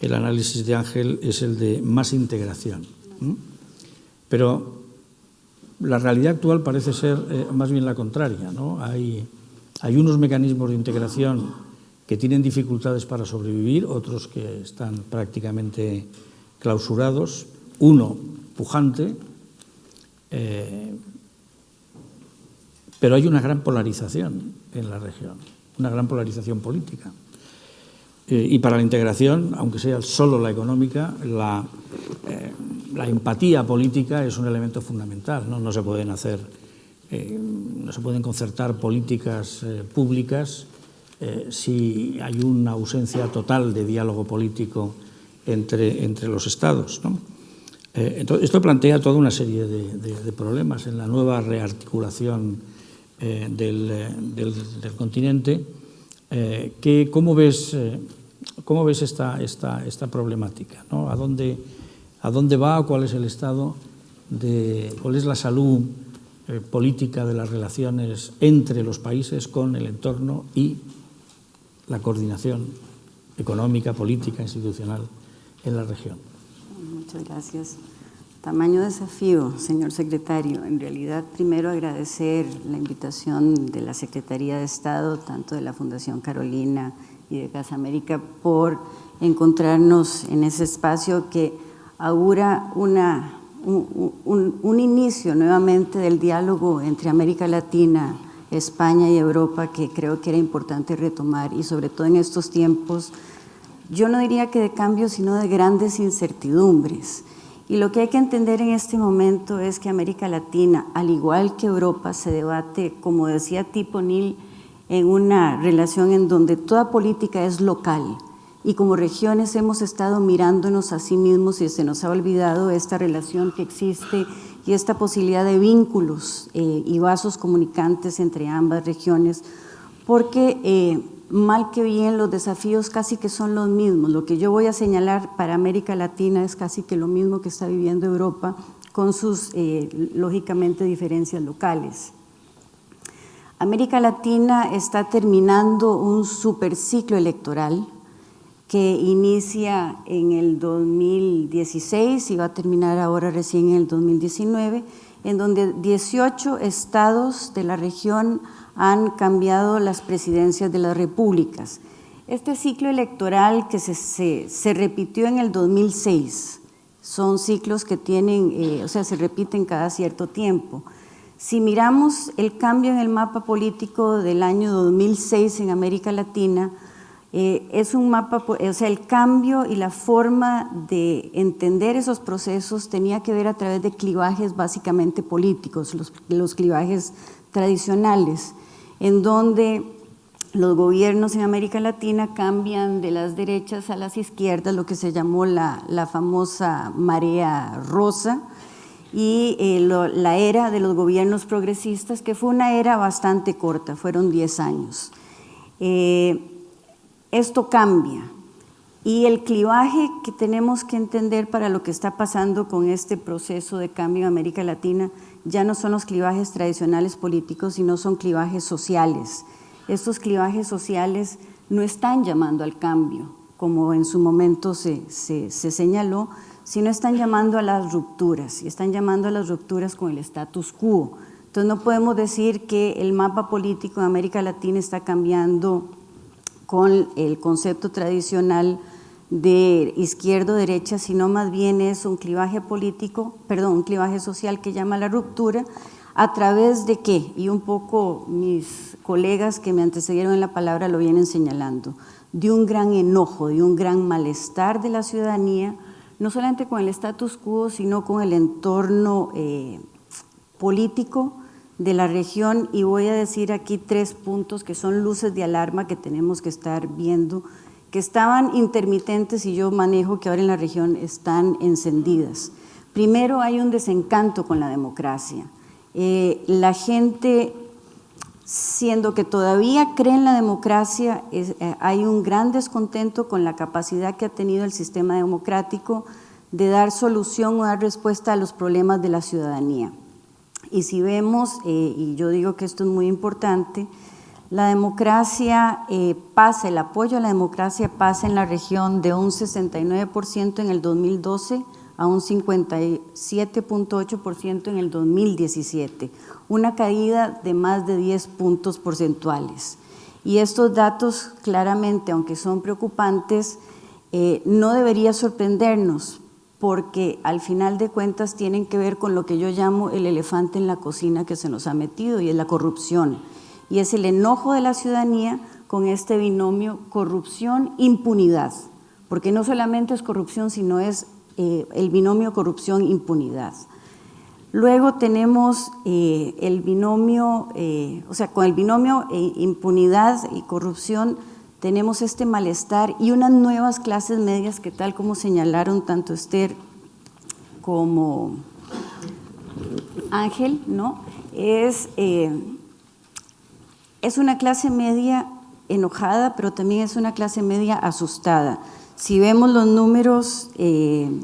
el análisis de Ángel es el de más integración. Pero la realidad actual parece ser más bien la contraria, ¿no? Hay unos mecanismos de integración que tienen dificultades para sobrevivir, otros que están prácticamente clausurados. Uno pujante, pero hay una gran polarización en la región, una gran polarización política. Y para la integración, aunque sea solo la económica, la empatía política es un elemento fundamental, ¿no? No se pueden concertar políticas públicas si hay una ausencia total de diálogo político entre los estados, ¿no? Entonces, esto plantea toda una serie de problemas en la nueva rearticulación del continente. ¿Cómo ves esta problemática, ¿no? ¿A dónde va? ¿Cuál es el estado cuál es la salud política de las relaciones entre los países con el entorno y la coordinación económica, política, institucional en la región? Muchas gracias. Tamaño desafío, señor secretario. En realidad, primero agradecer la invitación de la Secretaría de Estado, tanto de la Fundación Carolina y de Casa América, por encontrarnos en ese espacio que augura un inicio nuevamente del diálogo entre América Latina, España y Europa, que creo que era importante retomar, y sobre todo en estos tiempos, yo no diría que de cambio, sino de grandes incertidumbres. Y lo que hay que entender en este momento es que América Latina, al igual que Europa, se debate, como decía Tip O'Neill, en una relación en donde toda política es local, y como regiones hemos estado mirándonos a sí mismos y se nos ha olvidado esta relación que existe y esta posibilidad de vínculos y vasos comunicantes entre ambas regiones, porque mal que bien los desafíos casi que son los mismos. Lo que yo voy a señalar para América Latina es casi que lo mismo que está viviendo Europa, con sus lógicamente diferencias locales. América Latina está terminando un superciclo electoral que inicia en el 2016 y va a terminar ahora recién en el 2019, en donde 18 estados de la región han cambiado las presidencias de las repúblicas. Este ciclo electoral que se repitió en el 2006, son ciclos que tienen, se repiten cada cierto tiempo. Si miramos el cambio en el mapa político del año 2006 en América Latina, es un mapa, el cambio y la forma de entender esos procesos tenía que ver a través de clivajes básicamente políticos, los clivajes tradicionales, en donde los gobiernos en América Latina cambian de las derechas a las izquierdas, lo que se llamó la famosa marea rosa, y la era de los gobiernos progresistas, que fue una era bastante corta, fueron 10 años. Esto cambia, y el clivaje que tenemos que entender para lo que está pasando con este proceso de cambio en América Latina ya no son los clivajes tradicionales políticos, sino son clivajes sociales. Estos clivajes sociales no están llamando al cambio, como en su momento se señaló, sino están llamando a las rupturas, y están llamando a las rupturas con el status quo. Entonces no podemos decir que el mapa político en América Latina está cambiando con el concepto tradicional de izquierda-derecha, sino más bien es un clivaje político, un clivaje social que llama a la ruptura, ¿a través de qué? Y un poco mis colegas que me antecedieron en la palabra lo vienen señalando, de un gran enojo, de un gran malestar de la ciudadanía, no solamente con el status quo, sino con el entorno político de la región, y voy a decir aquí 3 puntos que son luces de alarma que tenemos que estar viendo, que estaban intermitentes y yo manejo que ahora en la región están encendidas. Primero, hay un desencanto con la democracia. La gente, siendo que todavía cree en la democracia, hay un gran descontento con la capacidad que ha tenido el sistema democrático de dar solución o dar respuesta a los problemas de la ciudadanía. Y si vemos, y yo digo que esto es muy importante, la democracia pasa, el apoyo a la democracia pasa en la región de un 69% en el 2012 a un 57.8% en el 2017, una caída de más de 10 puntos porcentuales. Y estos datos claramente, aunque son preocupantes, no debería sorprendernos, porque al final de cuentas tienen que ver con lo que yo llamo el elefante en la cocina que se nos ha metido, y es la corrupción. Y es el enojo de la ciudadanía con este binomio corrupción-impunidad, porque no solamente es corrupción, sino es el binomio corrupción-impunidad. Luego tenemos el binomio, con el binomio impunidad y corrupción tenemos este malestar y unas nuevas clases medias que, tal como señalaron tanto Esther como Ángel, ¿no? Es una clase media enojada, pero también es una clase media asustada. Si vemos los números, el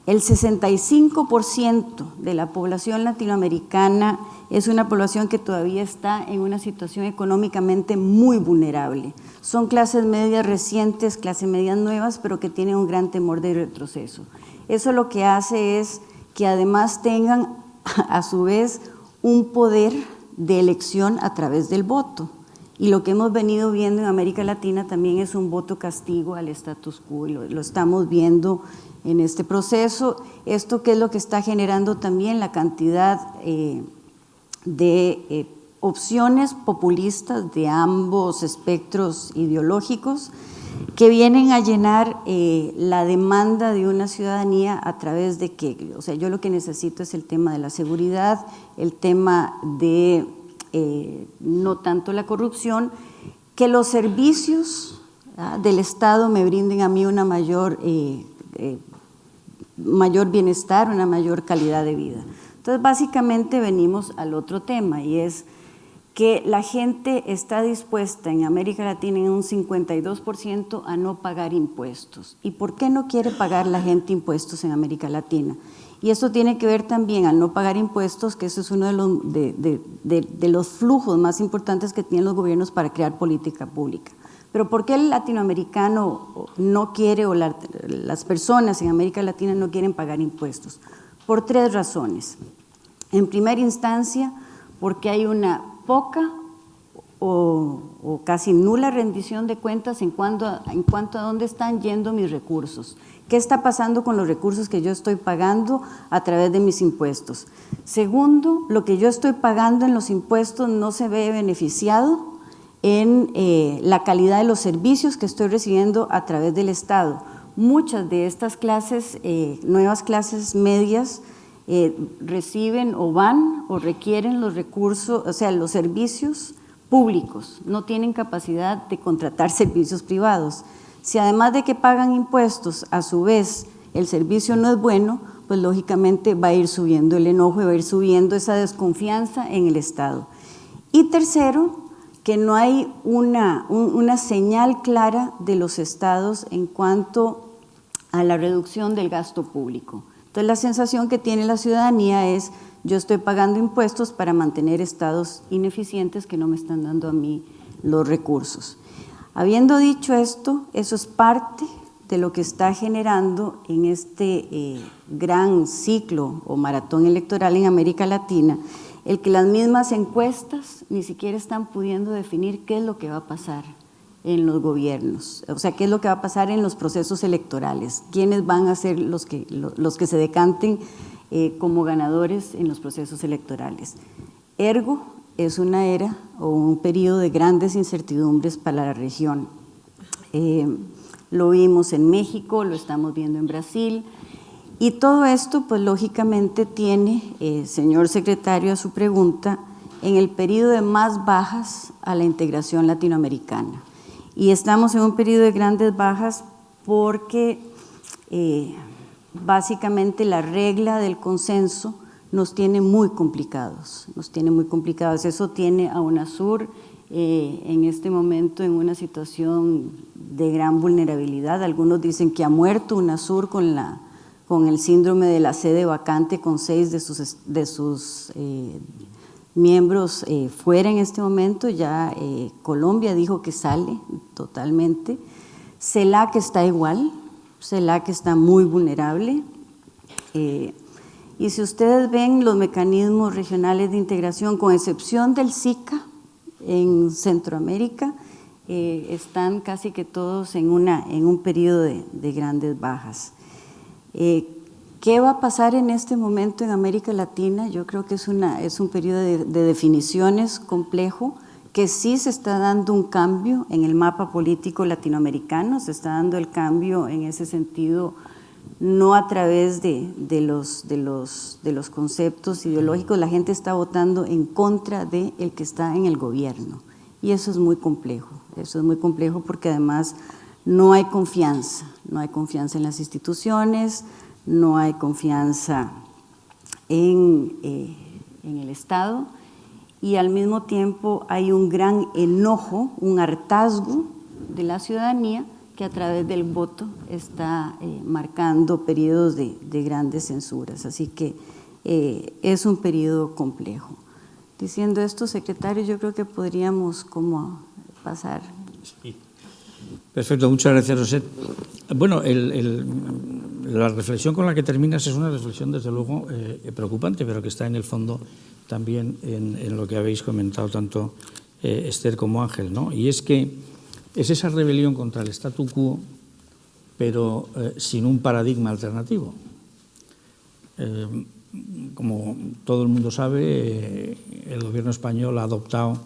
65% de la población latinoamericana es una población que todavía está en una situación económicamente muy vulnerable. Son clases medias recientes, clases medias nuevas, pero que tienen un gran temor de retroceso. Eso lo que hace es que además tengan a su vez un poder de elección a través del voto. Y lo que hemos venido viendo en América Latina también es un voto castigo al status quo, y lo estamos viendo en este proceso. Esto que es lo que está generando también la cantidad de opciones populistas de ambos espectros ideológicos que vienen a llenar la demanda de una ciudadanía a través de que, o sea, yo lo que necesito es el tema de la seguridad, el tema de no tanto la corrupción, que los servicios del Estado me brinden a mí una mayor bienestar, una mayor calidad de vida. Entonces, básicamente venimos al otro tema, y es que la gente está dispuesta en América Latina en un 52% a no pagar impuestos. ¿Y por qué no quiere pagar la gente impuestos en América Latina? Y esto tiene que ver también al no pagar impuestos, que eso es uno de los flujos más importantes que tienen los gobiernos para crear política pública. Pero ¿por qué el latinoamericano no quiere, o las personas en América Latina no quieren pagar impuestos? Por tres razones. En primera instancia, porque hay una poca o casi nula rendición de cuentas en cuanto a dónde están yendo mis recursos. ¿Qué está pasando con los recursos que yo estoy pagando a través de mis impuestos? Segundo, lo que yo estoy pagando en los impuestos no se ve beneficiado en la calidad de los servicios que estoy recibiendo a través del Estado. Muchas de estas clases, nuevas clases medias, reciben o van o requieren los recursos, o sea, los servicios públicos, no tienen capacidad de contratar servicios privados. Si además de que pagan impuestos, a su vez el servicio no es bueno, pues lógicamente va a ir subiendo el enojo y va a ir subiendo esa desconfianza en el Estado. Y tercero, que no hay una señal clara de los estados en cuanto a la reducción del gasto público. Entonces, la sensación que tiene la ciudadanía es: yo estoy pagando impuestos para mantener estados ineficientes que no me están dando a mí los recursos. Habiendo dicho esto, eso es parte de lo que está generando en este gran ciclo o maratón electoral en América Latina, el que las mismas encuestas ni siquiera están pudiendo definir qué es lo que va a pasar en los gobiernos, o sea, qué es lo que va a pasar en los procesos electorales, quiénes van a ser los que se decanten como ganadores en los procesos electorales. Ergo, es una era o un periodo de grandes incertidumbres para la región. Lo vimos en México, lo estamos viendo en Brasil, y todo esto pues lógicamente tiene, señor secretario, a su pregunta, en el periodo de más bajas a la integración latinoamericana. Y estamos en un periodo de grandes bajas porque básicamente la regla del consenso nos tiene muy complicados, Eso tiene a UNASUR en este momento en una situación de gran vulnerabilidad. Algunos dicen que ha muerto UNASUR con el síndrome de la sede vacante, con 6 de sus miembros fuera en este momento. Ya Colombia dijo que sale totalmente. CELAC está igual, CELAC está muy vulnerable. Y si ustedes ven los mecanismos regionales de integración, con excepción del SICA en Centroamérica, están casi que todos en un periodo de grandes bajas. ¿Qué va a pasar en este momento en América Latina? Yo creo que es un periodo de definiciones complejo, que sí se está dando un cambio en el mapa político latinoamericano, se está dando el cambio en ese sentido, no a través de los conceptos ideológicos. La gente está votando en contra del que está en el gobierno, y eso es muy complejo. Eso es muy complejo porque además no hay confianza en las instituciones, no hay confianza en el Estado, y al mismo tiempo hay un gran enojo, un hartazgo de la ciudadanía que a través del voto está marcando periodos de grandes censuras. Así que es un periodo complejo. Diciendo esto, secretario, yo creo que podríamos como pasar. Sí. Perfecto, muchas gracias, Roset. Bueno, la reflexión con la que terminas es una reflexión, desde luego, preocupante, pero que está en el fondo también en lo que habéis comentado tanto Esther como Ángel, ¿no? Y es que es esa rebelión contra el statu quo, pero sin un paradigma alternativo. Como todo el mundo sabe, el gobierno español ha adoptado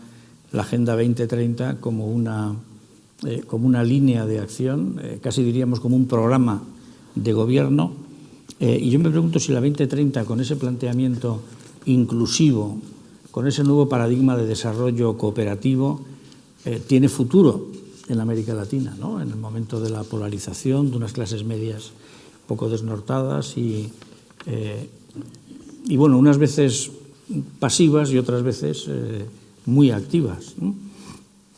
la Agenda 2030 como una línea de acción, casi diríamos como un programa de gobierno, y yo me pregunto si la 2030, con ese planteamiento inclusivo, con ese nuevo paradigma de desarrollo cooperativo, tiene futuro en América Latina, ¿no? En el momento de la polarización, de unas clases medias poco desnortadas y bueno, unas veces pasivas y otras veces muy activas, ¿no?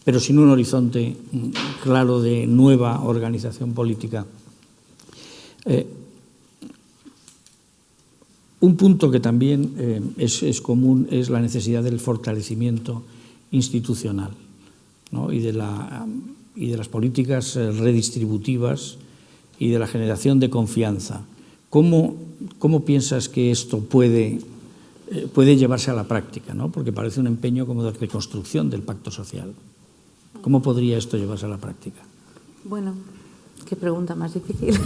Pero sin un horizonte claro de nueva organización política. Un punto que también es común es la necesidad del fortalecimiento institucional, ¿no? y de las políticas redistributivas y de la generación de confianza. ¿Cómo piensas que esto puede llevarse a la práctica, ¿no? Porque parece un empeño como de reconstrucción del pacto social. ¿Cómo podría esto llevarse a la práctica? Bueno, qué pregunta más difícil.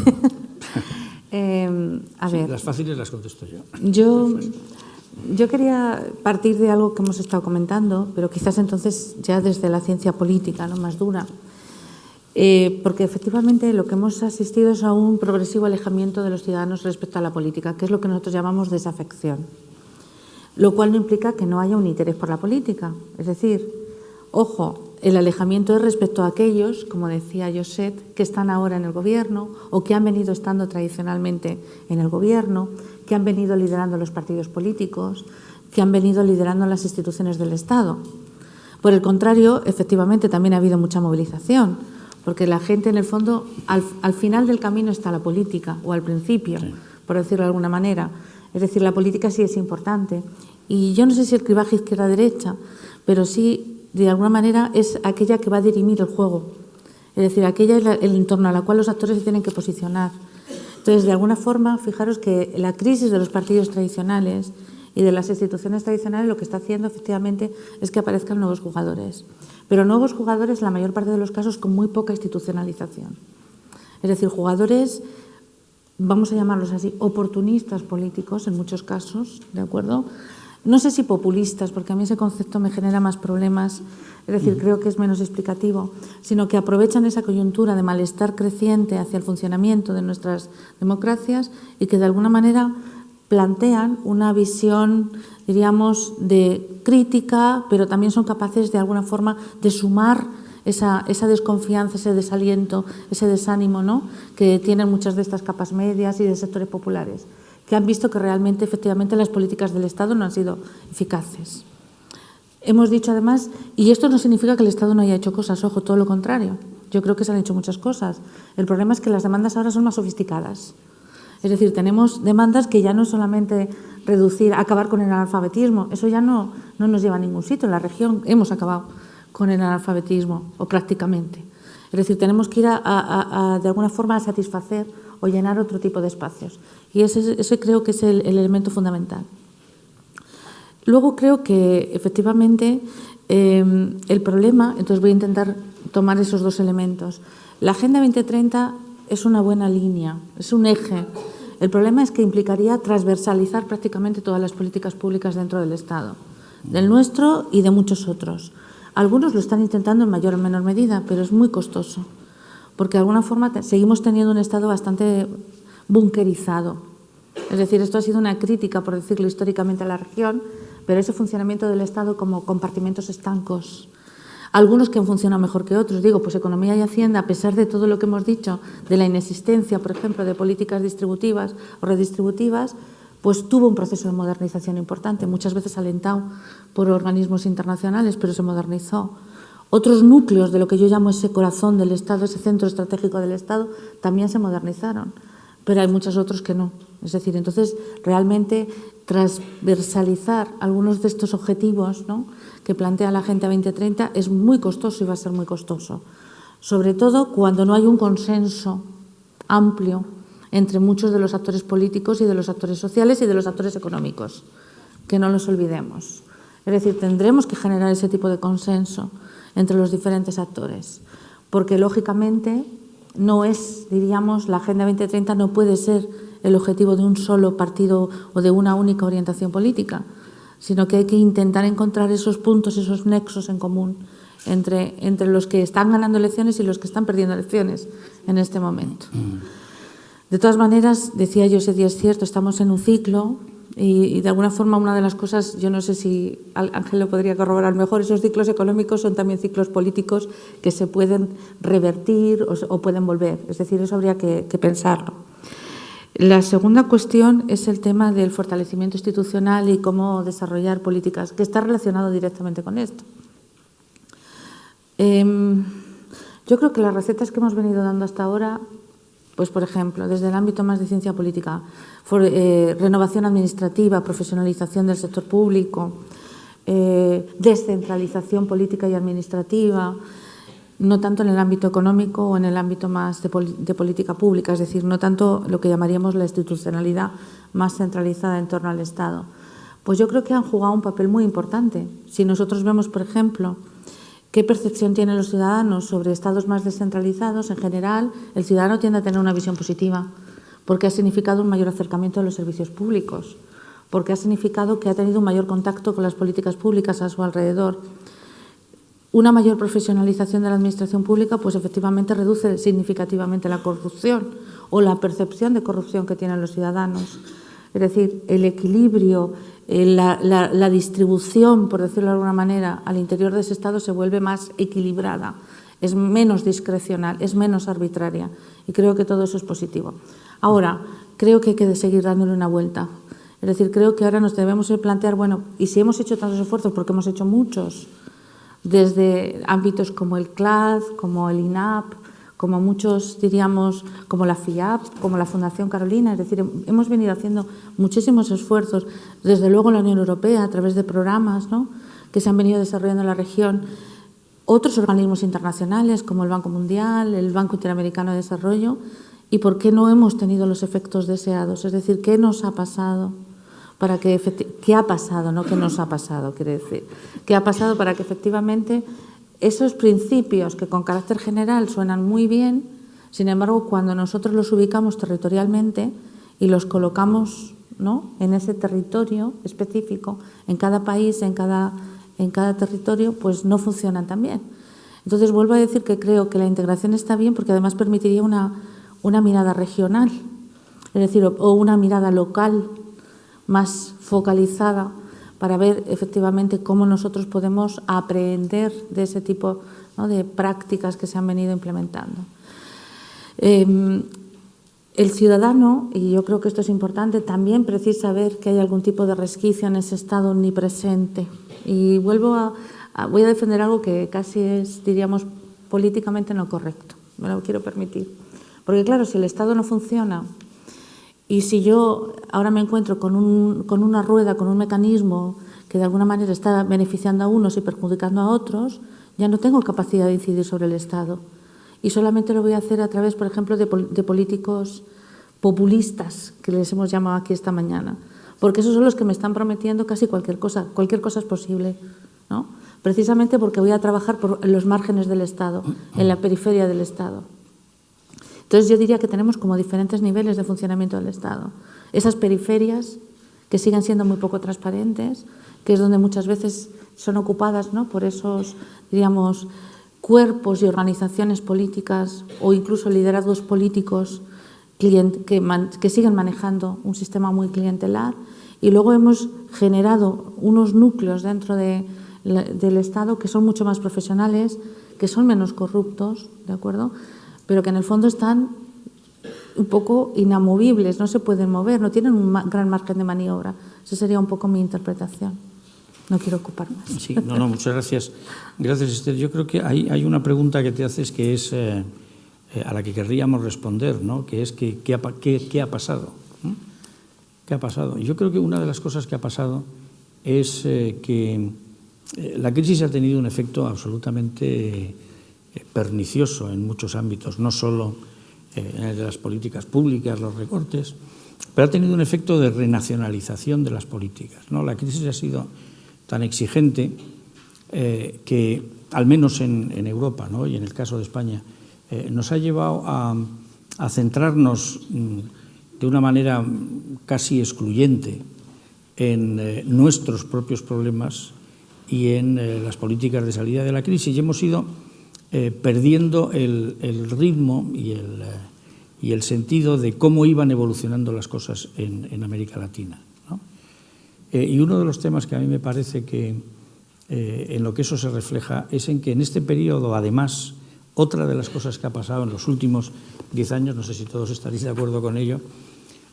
A ver, las fáciles las contesto yo. Yo quería partir de algo que hemos estado comentando, pero quizás entonces ya desde la ciencia política, ¿no? Más dura. Porque efectivamente lo que hemos asistido es a un progresivo alejamiento de los ciudadanos respecto a la política, que es lo que nosotros llamamos desafección. Lo cual no implica que no haya un interés por la política. Es decir, ojo, el alejamiento es respecto a aquellos, como decía Josep, que están ahora en el gobierno o que han venido estando tradicionalmente en el gobierno, que han venido liderando los partidos políticos, que han venido liderando las instituciones del Estado. Por el contrario, efectivamente, también ha habido mucha movilización, porque la gente, en el fondo, al final del camino está la política, o al principio, sí, por decirlo de alguna manera. Es decir, la política sí es importante. Y yo no sé si el clivaje izquierda-derecha, pero sí, de alguna manera, es aquella que va a dirimir el juego. Es decir, aquella es el entorno a la cual los actores se tienen que posicionar. Entonces, de alguna forma, fijaros que la crisis de los partidos tradicionales y de las instituciones tradicionales lo que está haciendo, efectivamente, es que aparezcan nuevos jugadores. Pero nuevos jugadores, en la mayor parte de los casos, con muy poca institucionalización. Es decir, jugadores, vamos a llamarlos así, oportunistas políticos, en muchos casos, ¿de acuerdo? No sé si populistas, porque a mí ese concepto me genera más problemas, es decir, creo que es menos explicativo, sino que aprovechan esa coyuntura de malestar creciente hacia el funcionamiento de nuestras democracias y que de alguna manera plantean una visión, diríamos, de crítica, pero también son capaces de alguna forma de sumar esa desconfianza, ese desaliento, ese desánimo, ¿no?, que tienen muchas de estas capas medias y de sectores populares, que han visto que realmente, efectivamente, las políticas del Estado no han sido eficaces. Hemos dicho además, y esto no significa que el Estado no haya hecho cosas, ojo, todo lo contrario. Yo creo que se han hecho muchas cosas. El problema es que las demandas ahora son más sofisticadas. Es decir, tenemos demandas que ya no es solamente acabar con el analfabetismo, eso ya no nos lleva a ningún sitio. En la región hemos acabado con el analfabetismo, o prácticamente. Es decir, tenemos que ir de alguna forma a satisfacer o llenar otro tipo de espacios. Y ese creo que es el elemento fundamental. Luego creo que, efectivamente, el problema, entonces voy a intentar tomar esos dos elementos. La Agenda 2030 es una buena línea, es un eje. El problema es que implicaría transversalizar prácticamente todas las políticas públicas dentro del Estado, del nuestro y de muchos otros. Algunos lo están intentando en mayor o menor medida, pero es muy costoso, porque de alguna forma seguimos teniendo un Estado bastante bunkerizado. Es decir, esto ha sido una crítica, por decirlo históricamente, a la región, pero ese funcionamiento del Estado como compartimentos estancos. algunos que han funcionado mejor que otros. Digo, pues Economía y Hacienda, a pesar de todo lo que hemos dicho, de la inexistencia, por ejemplo, de políticas distributivas o redistributivas, pues tuvo un proceso de modernización importante, muchas veces alentado por organismos internacionales, pero se modernizó. Otros núcleos de lo que yo llamo ese corazón del Estado, ese centro estratégico del Estado, también se modernizaron, pero hay muchos otros que no. Es decir, entonces, realmente transversalizar algunos de estos objetivos, ¿no?, que plantea la Agenda 2030 es muy costoso y va a ser muy costoso, sobre todo cuando no hay un consenso amplio entre muchos de los actores políticos y de los actores sociales y de los actores económicos, que no los olvidemos. Es decir, tendremos que generar ese tipo de consenso entre los diferentes actores, porque lógicamente no es, diríamos, la Agenda 2030 no puede ser el objetivo de un solo partido o de una única orientación política, sino que hay que intentar encontrar esos puntos, esos nexos en común entre los que están ganando elecciones y los que están perdiendo elecciones en este momento. De todas maneras, decía yo, ese día es cierto, estamos en un ciclo y de alguna forma una de las cosas, yo no sé si Ángel lo podría corroborar mejor, esos ciclos económicos son también ciclos políticos que se pueden revertir o pueden volver. Es decir, eso habría que pensarlo. La segunda cuestión es el tema del fortalecimiento institucional y cómo desarrollar políticas, que está relacionado directamente con esto. Yo creo que las recetas que hemos venido dando hasta ahora, pues por ejemplo, desde el ámbito más de ciencia política, renovación administrativa, profesionalización del sector público, descentralización política y administrativa, no tanto en el ámbito económico o en el ámbito más de política pública, es decir, no tanto lo que llamaríamos la institucionalidad más centralizada en torno al Estado. Pues yo creo que han jugado un papel muy importante. Si nosotros vemos, por ejemplo, qué percepción tienen los ciudadanos sobre estados más descentralizados, en general, el ciudadano tiende a tener una visión positiva, porque ha significado un mayor acercamiento a los servicios públicos, porque ha significado que ha tenido un mayor contacto con las políticas públicas a su alrededor. Una mayor profesionalización de la administración pública, pues efectivamente reduce significativamente la corrupción o la percepción de corrupción que tienen los ciudadanos. Es decir, el equilibrio, la distribución, por decirlo de alguna manera, al interior de ese Estado se vuelve más equilibrada, es menos discrecional, es menos arbitraria y creo que todo eso es positivo. Ahora, creo que hay que seguir dándole una vuelta. Es decir, creo que ahora nos debemos plantear, bueno, y si hemos hecho tantos esfuerzos, porque hemos hecho muchos, desde ámbitos como el CLAD, como el INAP, como muchos, diríamos, como la FIAP, como la Fundación Carolina, es decir, hemos venido haciendo muchísimos esfuerzos, desde luego la Unión Europea, a través de programas, ¿no?, que se han venido desarrollando en la región, otros organismos internacionales como el Banco Mundial, el Banco Interamericano de Desarrollo, y por qué no hemos tenido los efectos deseados, es decir, ¿qué nos ha pasado? ¿Qué ha pasado? No, ¿qué nos ha pasado? Quiere decir, ¿qué ha pasado para que efectivamente esos principios que con carácter general suenan muy bien, sin embargo, cuando nosotros los ubicamos territorialmente y los colocamos, ¿no?, en ese territorio específico, en cada país, en cada territorio, pues no funcionan tan bien? Entonces, vuelvo a decir que creo que la integración está bien porque además permitiría una mirada regional, es decir, o una mirada local más focalizada para ver efectivamente cómo nosotros podemos aprender de ese tipo, ¿no?, de prácticas que se han venido implementando. El ciudadano, y yo creo que esto es importante, también precisa ver que hay algún tipo de resquicio en ese estado omnipresente. Y voy a defender algo que casi es, diríamos, políticamente no correcto, me lo quiero permitir. Porque claro, si el Estado no funciona, y si yo ahora me encuentro con una rueda, con un mecanismo que de alguna manera está beneficiando a unos y perjudicando a otros, ya no tengo capacidad de incidir sobre el Estado. Y solamente lo voy a hacer a través, por ejemplo, de políticos populistas, que les hemos llamado aquí esta mañana. Porque esos son los que me están prometiendo casi cualquier cosa es posible, ¿no? Precisamente porque voy a trabajar por los márgenes del Estado, en la periferia del Estado. Entonces yo diría que tenemos como diferentes niveles de funcionamiento del Estado. Esas periferias que siguen siendo muy poco transparentes, que es donde muchas veces son ocupadas, ¿no?, por esos, diríamos, cuerpos y organizaciones políticas o incluso liderazgos políticos que siguen manejando un sistema muy clientelar. Y luego hemos generado unos núcleos dentro de del Estado que son mucho más profesionales, que son menos corruptos, ¿de acuerdo? Pero que en el fondo están un poco inamovibles, no se pueden mover, no tienen un gran margen de maniobra. Esa sería un poco mi interpretación. No quiero ocupar más. Sí, no, muchas gracias. Gracias, Esther. Yo creo que hay una pregunta que te haces que es a la que querríamos responder, ¿no? Que es ¿qué ha pasado? ¿Qué ha pasado? Yo creo que una de las cosas que ha pasado es que la crisis ha tenido un efecto absolutamente pernicioso en muchos ámbitos, no solo en el de las políticas públicas, los recortes, pero ha tenido un efecto de renacionalización de las políticas, ¿no? La crisis ha sido tan exigente que, al menos en Europa, ¿no? Y en el caso de España, nos ha llevado a centrarnos de una manera casi excluyente en nuestros propios problemas y en las políticas de salida de la crisis, y hemos ido perdiendo el ritmo y el sentido de cómo iban evolucionando las cosas en América Latina, ¿no? Y uno de los temas que a mí me parece que en lo que eso se refleja es en que en este periodo, además, otra de las cosas que ha pasado en los últimos 10 años, no sé si todos estaréis de acuerdo con ello,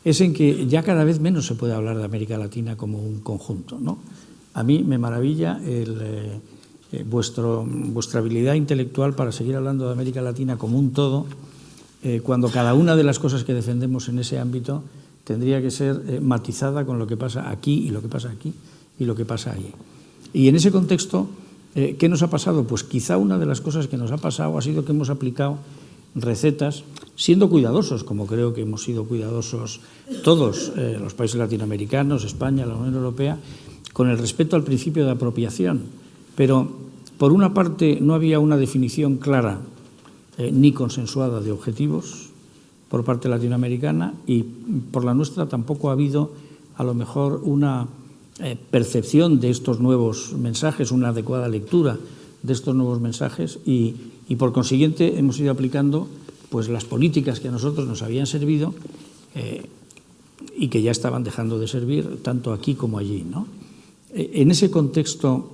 es en que ya cada vez menos se puede hablar de América Latina como un conjunto, ¿no? A mí me maravilla vuestra habilidad intelectual para seguir hablando de América Latina como un todo, cuando cada una de las cosas que defendemos en ese ámbito tendría que ser matizada con lo que pasa aquí y lo que pasa aquí y lo que pasa allí. Y en ese contexto, ¿qué nos ha pasado? Pues quizá una de las cosas que nos ha pasado ha sido que hemos aplicado recetas, siendo cuidadosos, como creo que hemos sido cuidadosos todos los países latinoamericanos, España, la Unión Europea, con el respeto al principio de apropiación. Pero, por una parte, no había una definición clara ni consensuada de objetivos por parte latinoamericana, y por la nuestra tampoco ha habido, a lo mejor, una percepción de estos nuevos mensajes, una adecuada lectura de estos nuevos mensajes, y por consiguiente hemos ido aplicando pues las políticas que a nosotros nos habían servido y que ya estaban dejando de servir tanto aquí como allí, ¿no? En ese contexto,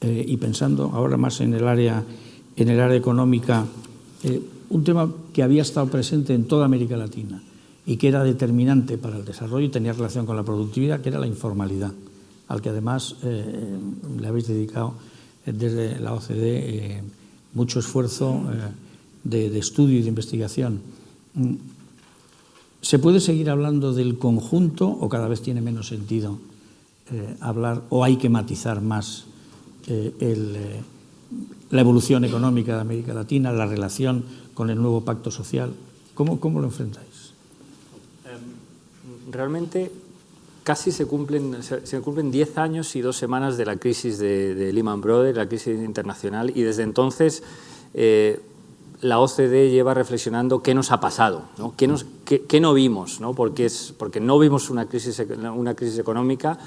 y pensando ahora más en el área económica, un tema que había estado presente en toda América Latina y que era determinante para el desarrollo y tenía relación con la productividad, que era la informalidad, al que además le habéis dedicado desde la OCDE mucho esfuerzo de estudio y de investigación. ¿Se puede seguir hablando del conjunto o cada vez tiene menos sentido hablar, o hay que matizar más la evolución económica de América Latina, la relación con el nuevo pacto social? ¿Cómo lo enfrentáis? Realmente casi se cumplen 10 años y 2 semanas de la crisis de Lehman Brothers, la crisis internacional, y desde entonces la OCDE lleva reflexionando qué nos ha pasado, ¿no? ¿Qué no vimos, ¿no? Porque no vimos una crisis económica.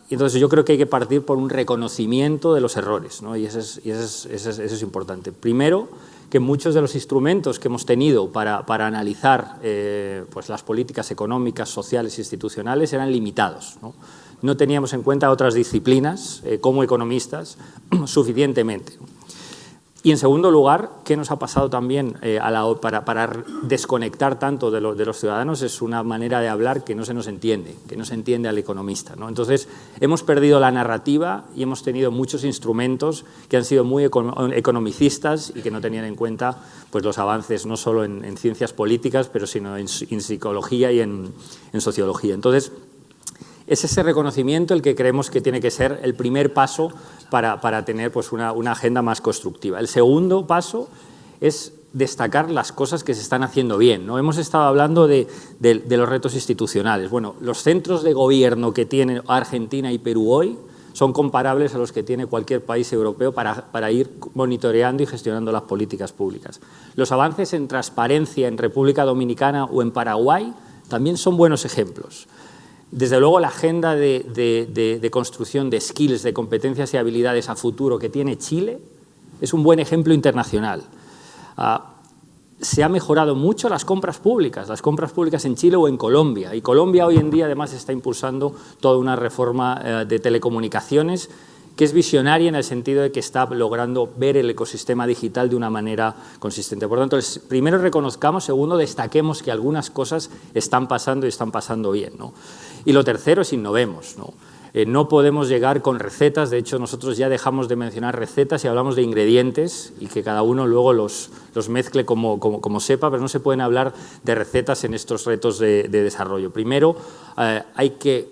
Entonces yo creo que hay que partir por un reconocimiento de los errores, ¿no? Y eso es importante. Primero, que muchos de los instrumentos que hemos tenido para analizar pues las políticas económicas, sociales e institucionales eran limitados, ¿no? No teníamos en cuenta otras disciplinas como economistas suficientemente. Y en segundo lugar, ¿qué nos ha pasado también para desconectar tanto de los ciudadanos? Es una manera de hablar que no se nos entiende, que no se entiende al economista, ¿no? Entonces, hemos perdido la narrativa y hemos tenido muchos instrumentos que han sido muy economicistas y que no tenían en cuenta pues, los avances no solo en ciencias políticas, pero sino en psicología y en sociología. Entonces, es ese reconocimiento el que creemos que tiene que ser el primer paso para tener pues, una agenda más constructiva. El segundo paso es destacar las cosas que se están haciendo bien, ¿no? Hemos estado hablando de los retos institucionales. Bueno, los centros de gobierno que tienen Argentina y Perú hoy son comparables a los que tiene cualquier país europeo para ir monitoreando y gestionando las políticas públicas. Los avances en transparencia en República Dominicana o en Paraguay también son buenos ejemplos. Desde luego, la agenda de construcción de skills, de competencias y habilidades a futuro que tiene Chile es un buen ejemplo internacional. Se ha mejorado mucho las compras públicas en Chile o en Colombia. Y Colombia hoy en día además está impulsando toda una reforma de telecomunicaciones que es visionaria en el sentido de que está logrando ver el ecosistema digital de una manera consistente. Por lo tanto, primero reconozcamos, segundo, destaquemos que algunas cosas están pasando y están pasando bien, ¿no? Y lo tercero es innovemos, ¿no? No podemos llegar con recetas, de hecho nosotros ya dejamos de mencionar recetas y hablamos de ingredientes y que cada uno luego los mezcle como sepa, pero no se pueden hablar de recetas en estos retos de desarrollo. Primero, hay que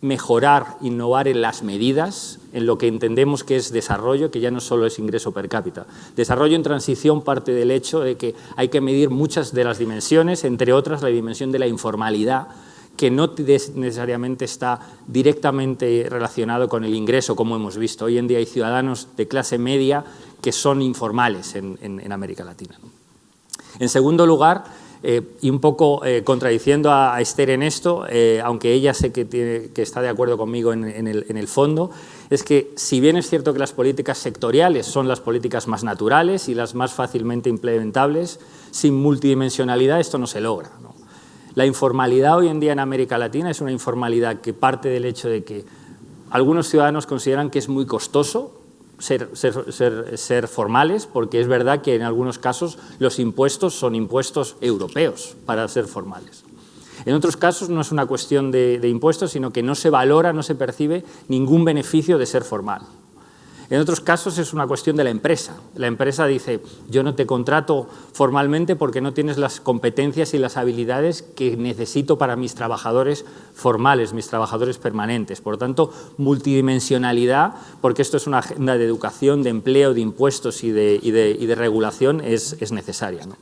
mejorar, innovar en las medidas, en lo que entendemos que es desarrollo, que ya no solo es ingreso per cápita. Desarrollo en transición parte del hecho de que hay que medir muchas de las dimensiones, entre otras la dimensión de la informalidad, que no necesariamente está directamente relacionado con el ingreso, como hemos visto. Hoy en día hay ciudadanos de clase media que son informales en América Latina, ¿no? En segundo lugar, y un poco contradiciendo a Esther en esto, aunque ella sé que está de acuerdo conmigo en el fondo, es que si bien es cierto que las políticas sectoriales son las políticas más naturales y las más fácilmente implementables, sin multidimensionalidad esto no se logra, ¿no? La informalidad hoy en día en América Latina es una informalidad que parte del hecho de que algunos ciudadanos consideran que es muy costoso ser formales, porque es verdad que en algunos casos los impuestos son impuestos europeos para ser formales. En otros casos no es una cuestión de impuestos, sino que no se valora, no se percibe ningún beneficio de ser formal. En otros casos es una cuestión de la empresa. La empresa dice, yo no te contrato formalmente porque no tienes las competencias y las habilidades que necesito para mis trabajadores formales, mis trabajadores permanentes. Por lo tanto, multidimensionalidad, porque esto es una agenda de educación, de empleo, de impuestos y de regulación, es necesaria, ¿no?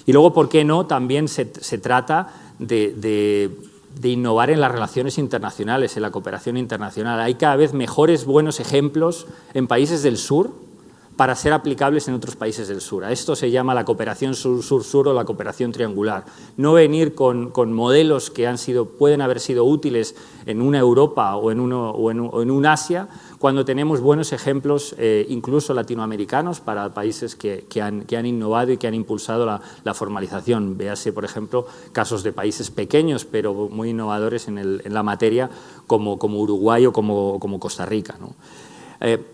Y luego, ¿por qué no? También se trata de innovar en las relaciones internacionales, en la cooperación internacional. Hay cada vez mejores, buenos ejemplos en países del sur para ser aplicables en otros países del sur. A esto se llama la cooperación sur-sur-sur o la cooperación triangular. No venir con modelos que pueden haber sido útiles en una Europa o en un Asia, cuando tenemos buenos ejemplos, incluso latinoamericanos, para países que han innovado y que han impulsado la formalización. Véase, por ejemplo, casos de países pequeños, pero muy innovadores en la materia, como Uruguay o como Costa Rica, ¿no?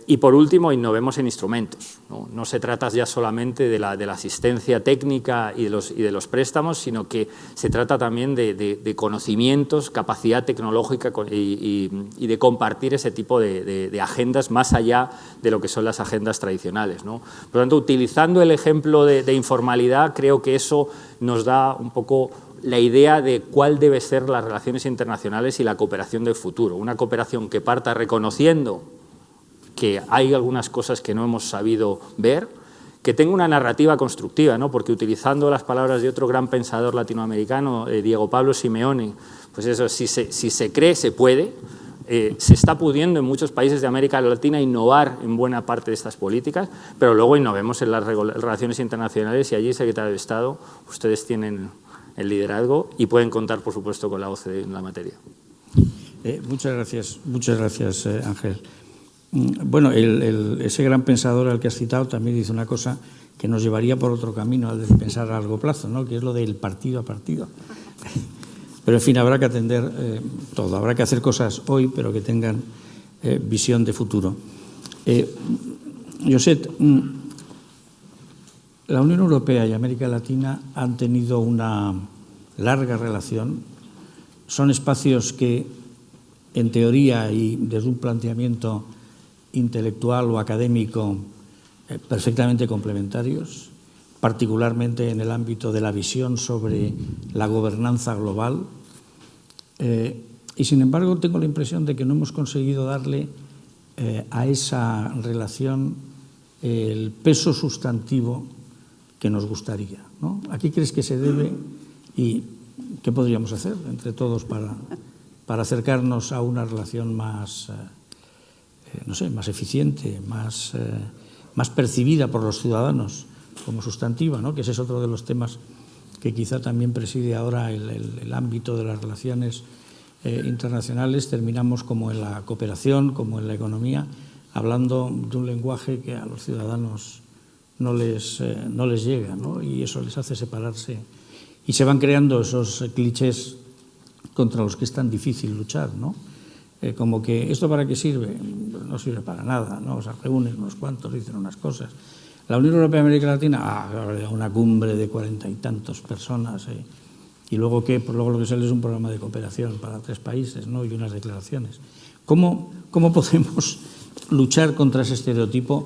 Y por último, innovemos en instrumentos, ¿no? No se trata ya solamente de la asistencia técnica y de los préstamos, sino que se trata también de conocimientos, capacidad tecnológica y de compartir ese tipo de agendas más allá de lo que son las agendas tradicionales, ¿no? Por lo tanto, utilizando el ejemplo de informalidad, creo que eso nos da un poco la idea de cuál debe ser las relaciones internacionales y la cooperación del futuro. Una cooperación que parta reconociendo que hay algunas cosas que no hemos sabido ver, que tenga una narrativa constructiva, ¿no? Porque utilizando las palabras de otro gran pensador latinoamericano, Diego Pablo Simeone, pues eso, si se cree, se puede. Se está pudiendo en muchos países de América Latina innovar en buena parte de estas políticas, pero luego innovemos en las relaciones internacionales y allí, secretario de Estado, ustedes tienen el liderazgo y pueden contar, por supuesto, con la OCDE en la materia. Muchas gracias, Ángel. Bueno, ese gran pensador al que has citado también dice una cosa que nos llevaría por otro camino al de pensar a largo plazo, ¿no? Que es lo del partido a partido. Pero, en fin, habrá que atender todo. Habrá que hacer cosas hoy, pero que tengan visión de futuro. Josep, la Unión Europea y América Latina han tenido una larga relación. Son espacios que, en teoría y desde un planteamiento intelectual o académico, perfectamente complementarios, particularmente en el ámbito de la visión sobre la gobernanza global. Y, sin embargo, tengo la impresión de que no hemos conseguido darle a esa relación el peso sustantivo que nos gustaría, ¿no? ¿A qué crees que se debe y qué podríamos hacer entre todos para acercarnos a una relación más, no sé, más eficiente, más percibida por los ciudadanos como sustantiva, ¿no? Que ese es otro de los temas que quizá también preside ahora el ámbito de las relaciones internacionales. Terminamos, como en la cooperación, como en la economía, hablando de un lenguaje que a los ciudadanos no les llega, ¿no? Y eso les hace separarse y se van creando esos clichés contra los que es tan difícil luchar, ¿no? como que ¿esto para qué sirve? No sirve para nada, ¿no? Se reúnen unos cuantos, dicen unas cosas. La Unión Europea y América Latina, una cumbre de 40 y tantos personas, y luego ¿qué? Pues luego lo que sale es un programa de cooperación para 3 países, ¿no? Y unas declaraciones. ¿Cómo podemos luchar contra ese estereotipo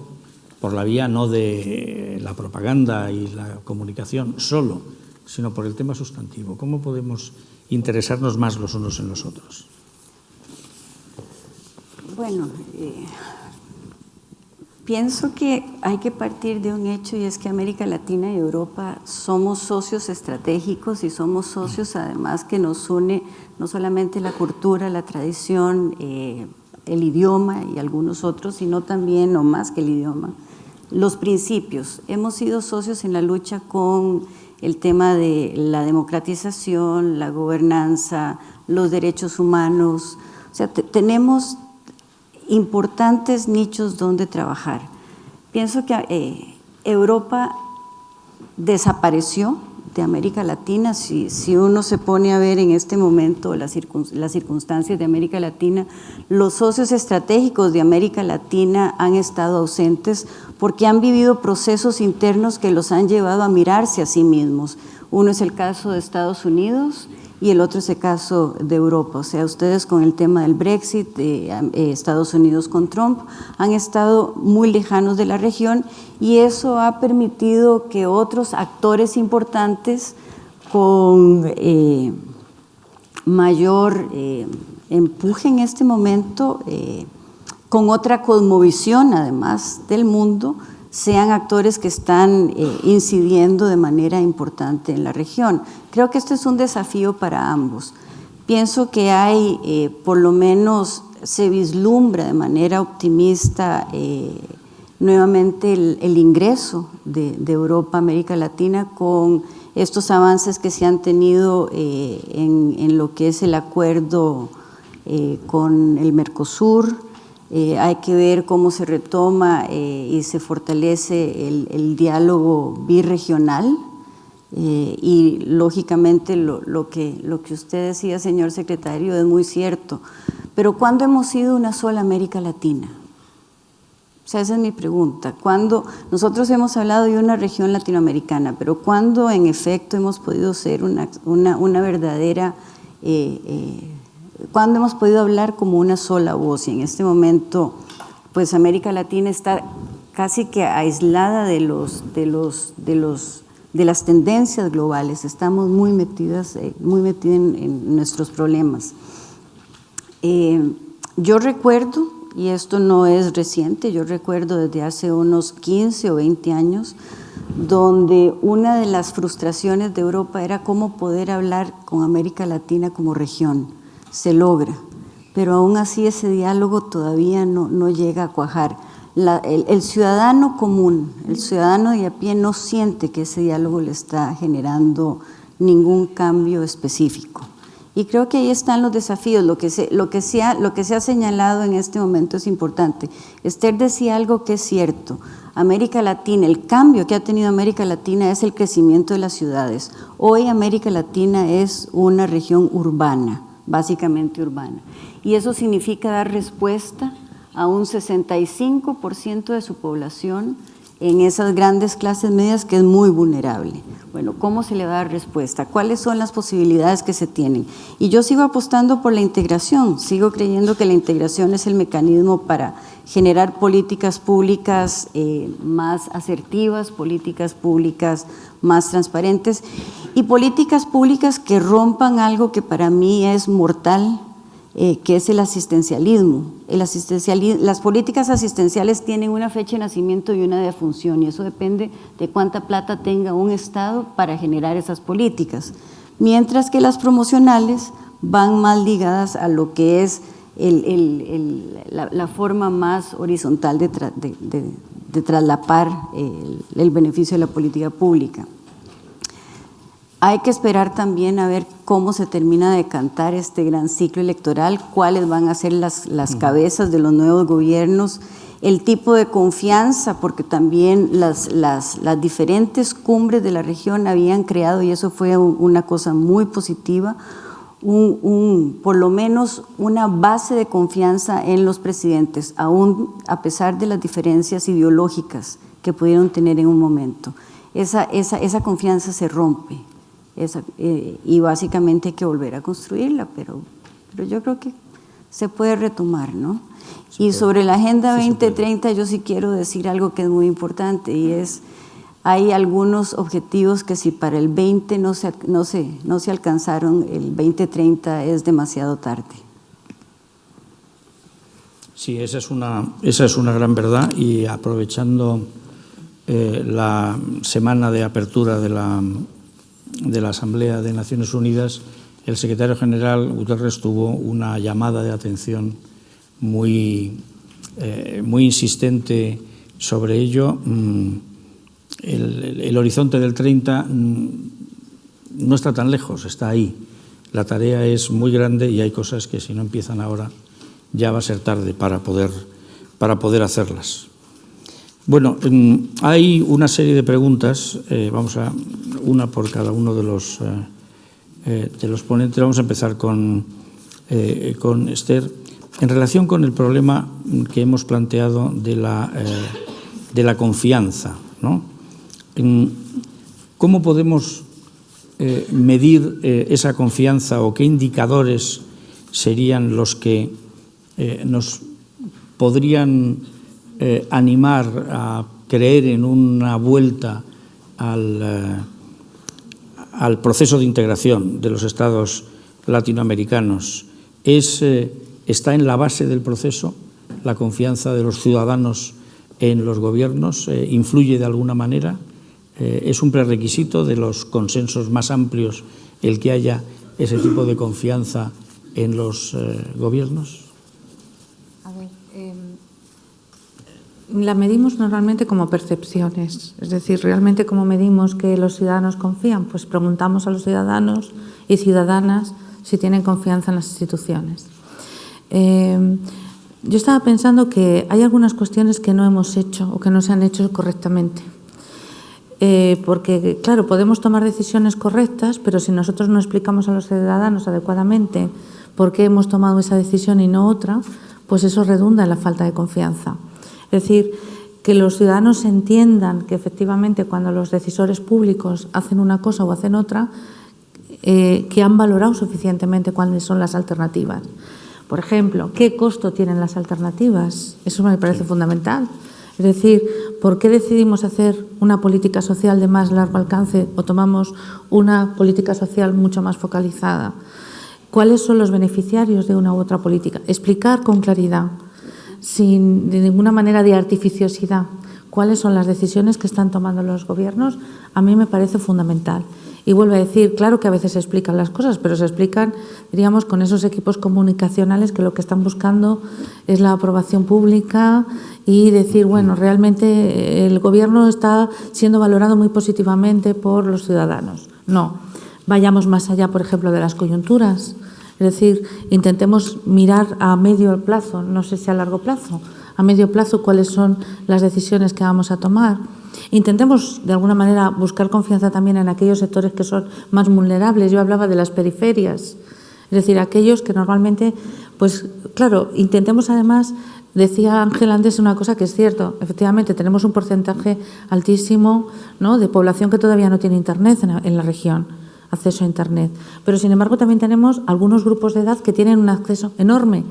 por la vía no de la propaganda y la comunicación solo, sino por el tema sustantivo? ¿Cómo podemos interesarnos más los unos en los otros? Bueno, pienso que hay que partir de un hecho, y es que América Latina y Europa somos socios estratégicos y somos socios además que nos une no solamente la cultura, la tradición, el idioma y algunos otros, sino también, o más que el idioma, los principios. Hemos sido socios en la lucha con el tema de la democratización, la gobernanza, los derechos humanos. O sea, tenemos importantes nichos donde trabajar. Pienso que Europa desapareció de América Latina. Si uno se pone a ver en este momento las circunstancias de América Latina, los socios estratégicos de América Latina han estado ausentes porque han vivido procesos internos que los han llevado a mirarse a sí mismos. Uno es el caso de Estados Unidos y el otro es el caso de Europa. O sea, ustedes con el tema del Brexit, Estados Unidos con Trump, han estado muy lejanos de la región, y eso ha permitido que otros actores importantes con mayor empuje en este momento, con otra cosmovisión además del mundo, sean actores que están incidiendo de manera importante en la región. Creo que este es un desafío para ambos. Pienso que hay, por lo menos se vislumbra de manera optimista nuevamente el ingreso de Europa a América Latina con estos avances que se han tenido en lo que es el acuerdo con el Mercosur. Hay que ver cómo se retoma y se fortalece el diálogo birregional y lógicamente lo que usted decía, señor secretario, es muy cierto. Pero ¿cuándo hemos sido una sola América Latina? O sea, esa es mi pregunta. ¿Cuándo? Nosotros hemos hablado de una región latinoamericana, pero ¿cuándo en efecto hemos podido ser una verdadera ¿cuándo hemos podido hablar como una sola voz? Y en este momento, pues América Latina está casi que aislada de las tendencias globales. Estamos muy metidas en nuestros problemas. Yo recuerdo, y esto no es reciente, yo recuerdo desde hace unos 15 o 20 años, donde una de las frustraciones de Europa era cómo poder hablar con América Latina como región. Se logra, pero aún así ese diálogo todavía no llega a cuajar. El ciudadano común, el ciudadano de a pie no siente que ese diálogo le está generando ningún cambio específico. Y creo que ahí están los desafíos. Lo que se ha señalado en este momento es importante. Esther decía algo que es cierto. América Latina, el cambio que ha tenido América Latina es el crecimiento de las ciudades. Hoy América Latina es una región urbana, básicamente urbana. Y eso significa dar respuesta a un 65% de su población en esas grandes clases medias que es muy vulnerable. Bueno, ¿cómo se le va a dar respuesta? ¿Cuáles son las posibilidades que se tienen? Y yo sigo apostando por la integración, sigo creyendo que la integración es el mecanismo para generar políticas públicas más asertivas, políticas públicas más transparentes y políticas públicas que rompan algo que para mí es mortal, que es el asistencialismo. Las políticas asistenciales tienen una fecha de nacimiento y una de función, y eso depende de cuánta plata tenga un Estado para generar esas políticas, mientras que las promocionales van más ligadas a lo que es la forma más horizontal de traslapar el beneficio de la política pública. Hay que esperar también a ver cómo se termina de decantar este gran ciclo electoral, cuáles van a ser las cabezas de los nuevos gobiernos, el tipo de confianza, porque también las diferentes cumbres de la región habían creado, y eso fue una cosa muy positiva, por lo menos una base de confianza en los presidentes, aún a pesar de las diferencias ideológicas que pudieron tener en un momento. Esa confianza se rompe y básicamente hay que volver a construirla, pero yo creo que se puede retomar, ¿no? Y sobre la Agenda 2030 yo sí quiero decir algo que es muy importante y es, hay algunos objetivos que si para el 20 no se alcanzaron, el 2030 es demasiado tarde. Sí, esa es una gran verdad, y aprovechando la semana de apertura de la Asamblea de Naciones Unidas, el secretario general Guterres tuvo una llamada de atención muy insistente sobre ello. El horizonte del 30 no está tan lejos, está ahí. La tarea es muy grande y hay cosas que si no empiezan ahora ya va a ser tarde para poder hacerlas. Bueno, hay una serie de preguntas, una por cada uno de los ponentes. Vamos a empezar con Esther. En relación con el problema que hemos planteado de la confianza, ¿no? ¿Cómo podemos medir esa confianza, o qué indicadores serían los que nos podrían animar a creer en una vuelta al proceso de integración de los estados latinoamericanos? ¿Está en la base del proceso la confianza de los ciudadanos en los gobiernos? ¿Influye de alguna manera? ¿Es un prerequisito de los consensos más amplios el que haya ese tipo de confianza en los gobiernos? A ver, la medimos normalmente como percepciones, es decir, realmente ¿cómo medimos que los ciudadanos confían? Pues preguntamos a los ciudadanos y ciudadanas si tienen confianza en las instituciones. Yo estaba pensando que hay algunas cuestiones que no hemos hecho o que no se han hecho correctamente. Porque, claro, podemos tomar decisiones correctas, pero si nosotros no explicamos a los ciudadanos adecuadamente por qué hemos tomado esa decisión y no otra, pues eso redunda en la falta de confianza. Es decir, que los ciudadanos entiendan que efectivamente cuando los decisores públicos hacen una cosa o hacen otra, que han valorado suficientemente cuáles son las alternativas. Por ejemplo, ¿qué costo tienen las alternativas? Eso me parece fundamental. Es decir, ¿por qué decidimos hacer una política social de más largo alcance o tomamos una política social mucho más focalizada? ¿Cuáles son los beneficiarios de una u otra política? Explicar con claridad, sin de ninguna manera de artificiosidad, cuáles son las decisiones que están tomando los gobiernos, a mí me parece fundamental. Y vuelvo a decir, claro que a veces se explican las cosas, pero se explican, diríamos, con esos equipos comunicacionales que lo que están buscando es la aprobación pública y decir, bueno, realmente el gobierno está siendo valorado muy positivamente por los ciudadanos. No, vayamos más allá, por ejemplo, de las coyunturas. Es decir, intentemos mirar a medio plazo, no sé si a largo plazo, a medio plazo cuáles son las decisiones que vamos a tomar. Intentemos, de alguna manera, buscar confianza también en aquellos sectores que son más vulnerables. Yo hablaba de las periferias, es decir, aquellos que normalmente, pues claro, intentemos además, decía Ángel antes una cosa que es cierto, efectivamente tenemos un porcentaje altísimo, ¿no?, de población que todavía no tiene Internet en la región, acceso a Internet. Pero, sin embargo, también tenemos algunos grupos de edad que tienen un acceso enorme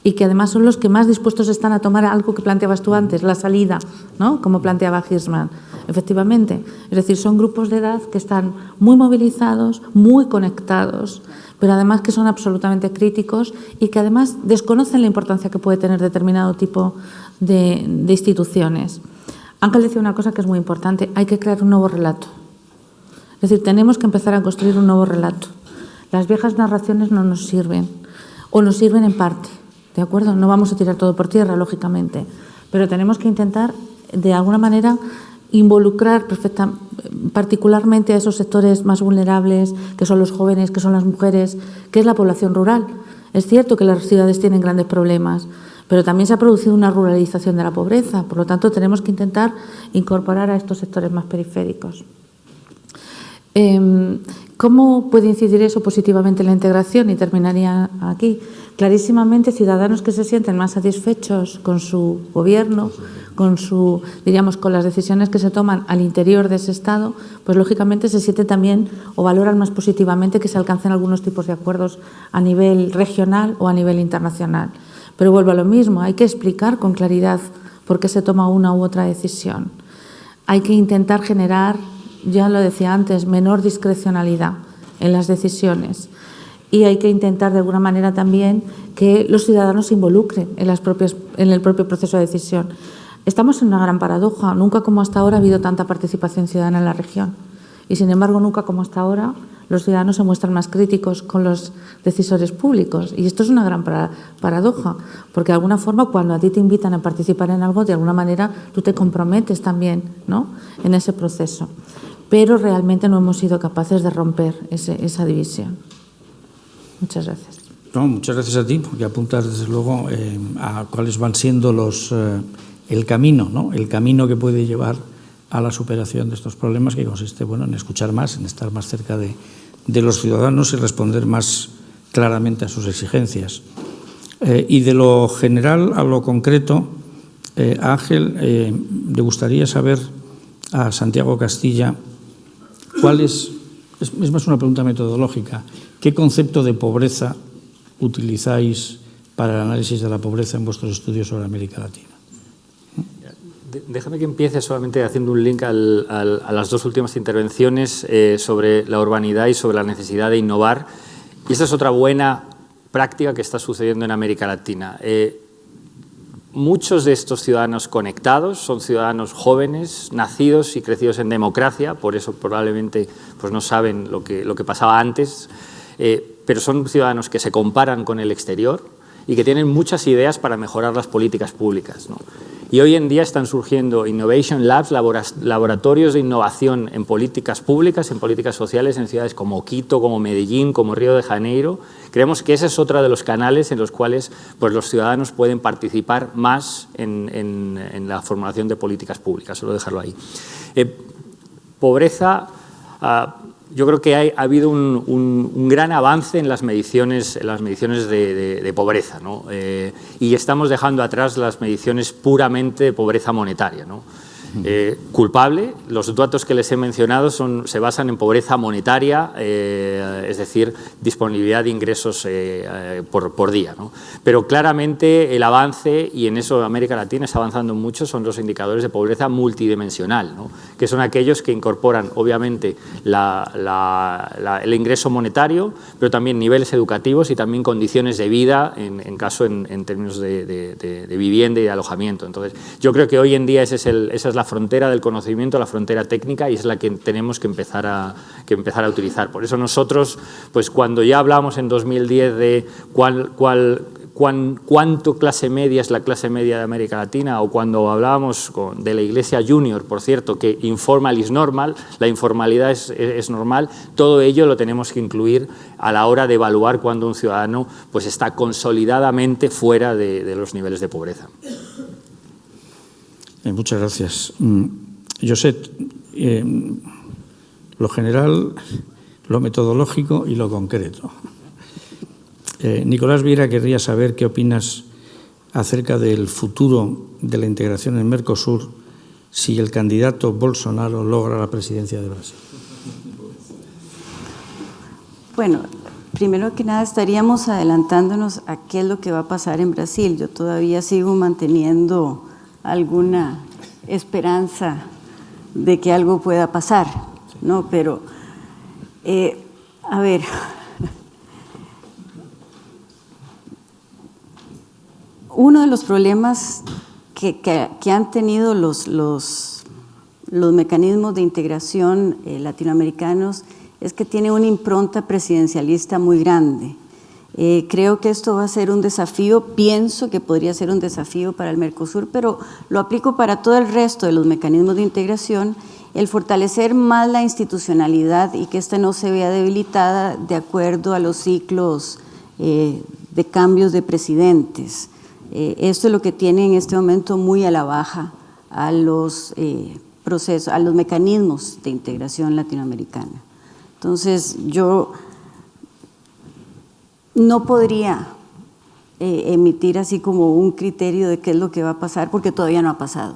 y que además son los que más dispuestos están a tomar algo que planteabas tú antes, la salida, ¿no?, como planteaba Hirschman. Efectivamente, es decir, son grupos de edad que están muy movilizados, muy conectados, pero además que son absolutamente críticos y que además desconocen la importancia que puede tener determinado tipo de instituciones. Ángel decía una cosa que es muy importante, hay que crear un nuevo relato. Es decir, tenemos que empezar a construir un nuevo relato. Las viejas narraciones no nos sirven, o nos sirven en parte. ¿De acuerdo? No vamos a tirar todo por tierra, lógicamente, pero tenemos que intentar, de alguna manera, involucrar particularmente a esos sectores más vulnerables, que son los jóvenes, que son las mujeres, que es la población rural. Es cierto que las ciudades tienen grandes problemas, pero también se ha producido una ruralización de la pobreza, por lo tanto tenemos que intentar incorporar a estos sectores más periféricos. ¿Cómo puede incidir eso positivamente en la integración? Y terminaría aquí. Clarísimamente, ciudadanos que se sienten más satisfechos con su gobierno, diríamos, con las decisiones que se toman al interior de ese Estado, pues lógicamente se sienten también o valoran más positivamente que se alcancen algunos tipos de acuerdos a nivel regional o a nivel internacional. Pero vuelvo a lo mismo, hay que explicar con claridad por qué se toma una u otra decisión. Hay que intentar generar, ya lo decía antes, menor discrecionalidad en las decisiones. Y hay que intentar de alguna manera también que los ciudadanos se involucren en el propio proceso de decisión. Estamos en una gran paradoja. Nunca como hasta ahora ha habido tanta participación ciudadana en la región. Y sin embargo, nunca como hasta ahora los ciudadanos se muestran más críticos con los decisores públicos. Y esto es una gran paradoja, porque de alguna forma cuando a ti te invitan a participar en algo, de alguna manera tú te comprometes también, ¿no?, en ese proceso. Pero realmente no hemos sido capaces de romper esa división. Muchas gracias. No, muchas gracias a ti, porque apuntas desde luego a cuáles van siendo el camino, ¿no?, el camino que puede llevar a la superación de estos problemas, que consiste, bueno, en escuchar más, en estar más cerca de los ciudadanos y responder más claramente a sus exigencias. Y de lo general a lo concreto, Ángel, le gustaría saber a Santiago Castilla cuál es más una pregunta metodológica, ¿qué concepto de pobreza utilizáis para el análisis de la pobreza en vuestros estudios sobre América Latina? Déjame que empiece solamente haciendo un link a las dos últimas intervenciones sobre la urbanidad y sobre la necesidad de innovar. Y esa es otra buena práctica que está sucediendo en América Latina. Muchos de estos ciudadanos conectados son ciudadanos jóvenes, nacidos y crecidos en democracia, por eso probablemente pues, no saben lo que pasaba antes, pero son ciudadanos que se comparan con el exterior y que tienen muchas ideas para mejorar las políticas públicas, ¿no? Y hoy en día están surgiendo Innovation Labs, laboratorios de innovación en políticas públicas, en políticas sociales, en ciudades como Quito, como Medellín, como Río de Janeiro. Creemos que ese es otro de los canales en los cuales pues, los ciudadanos pueden participar más en la formulación de políticas públicas. Solo dejarlo ahí. Pobreza. Yo creo que ha habido un gran avance en las mediciones de pobreza, ¿no? Y estamos dejando atrás las mediciones puramente de pobreza monetaria, ¿no? Culpable, los datos que les he mencionado se basan en pobreza monetaria, es decir, disponibilidad de ingresos por día, ¿no? Pero claramente el avance, y en eso América Latina está avanzando mucho, son los indicadores de pobreza multidimensional, ¿no?, que son aquellos que incorporan obviamente el ingreso monetario, pero también niveles educativos y también condiciones de vida en términos de vivienda y de alojamiento. Entonces, yo creo que hoy en día esa es la frontera del conocimiento, la frontera técnica, y es la que tenemos que empezar a utilizar. Por eso nosotros, pues cuando ya hablamos en 2010 de cuánto clase media es la clase media de América Latina, o cuando hablábamos de la Iglesia Junior, por cierto, que informal is normal, la informalidad es normal, todo ello lo tenemos que incluir a la hora de evaluar cuando un ciudadano pues, está consolidadamente fuera de los niveles de pobreza. Muchas gracias. Josep, lo general, lo metodológico y lo concreto. Nicolás Vieira querría saber qué opinas acerca del futuro de la integración en Mercosur si el candidato Bolsonaro logra la presidencia de Brasil. Bueno, primero que nada estaríamos adelantándonos a qué es lo que va a pasar en Brasil. Yo todavía sigo manteniendo alguna esperanza de que algo pueda pasar, ¿no? Pero, a ver, uno de los problemas que han tenido los mecanismos de integración latinoamericanos es que tiene una impronta presidencialista muy grande. Creo que esto va a ser un desafío, pienso que podría ser un desafío para el Mercosur, pero lo aplico para todo el resto de los mecanismos de integración, el fortalecer más la institucionalidad y que ésta no se vea debilitada de acuerdo a los ciclos de cambios de presidentes. Esto es lo que tiene en este momento muy a la baja a los procesos, a los mecanismos de integración latinoamericana. Entonces, yo no podría emitir así como un criterio de qué es lo que va a pasar, porque todavía no ha pasado.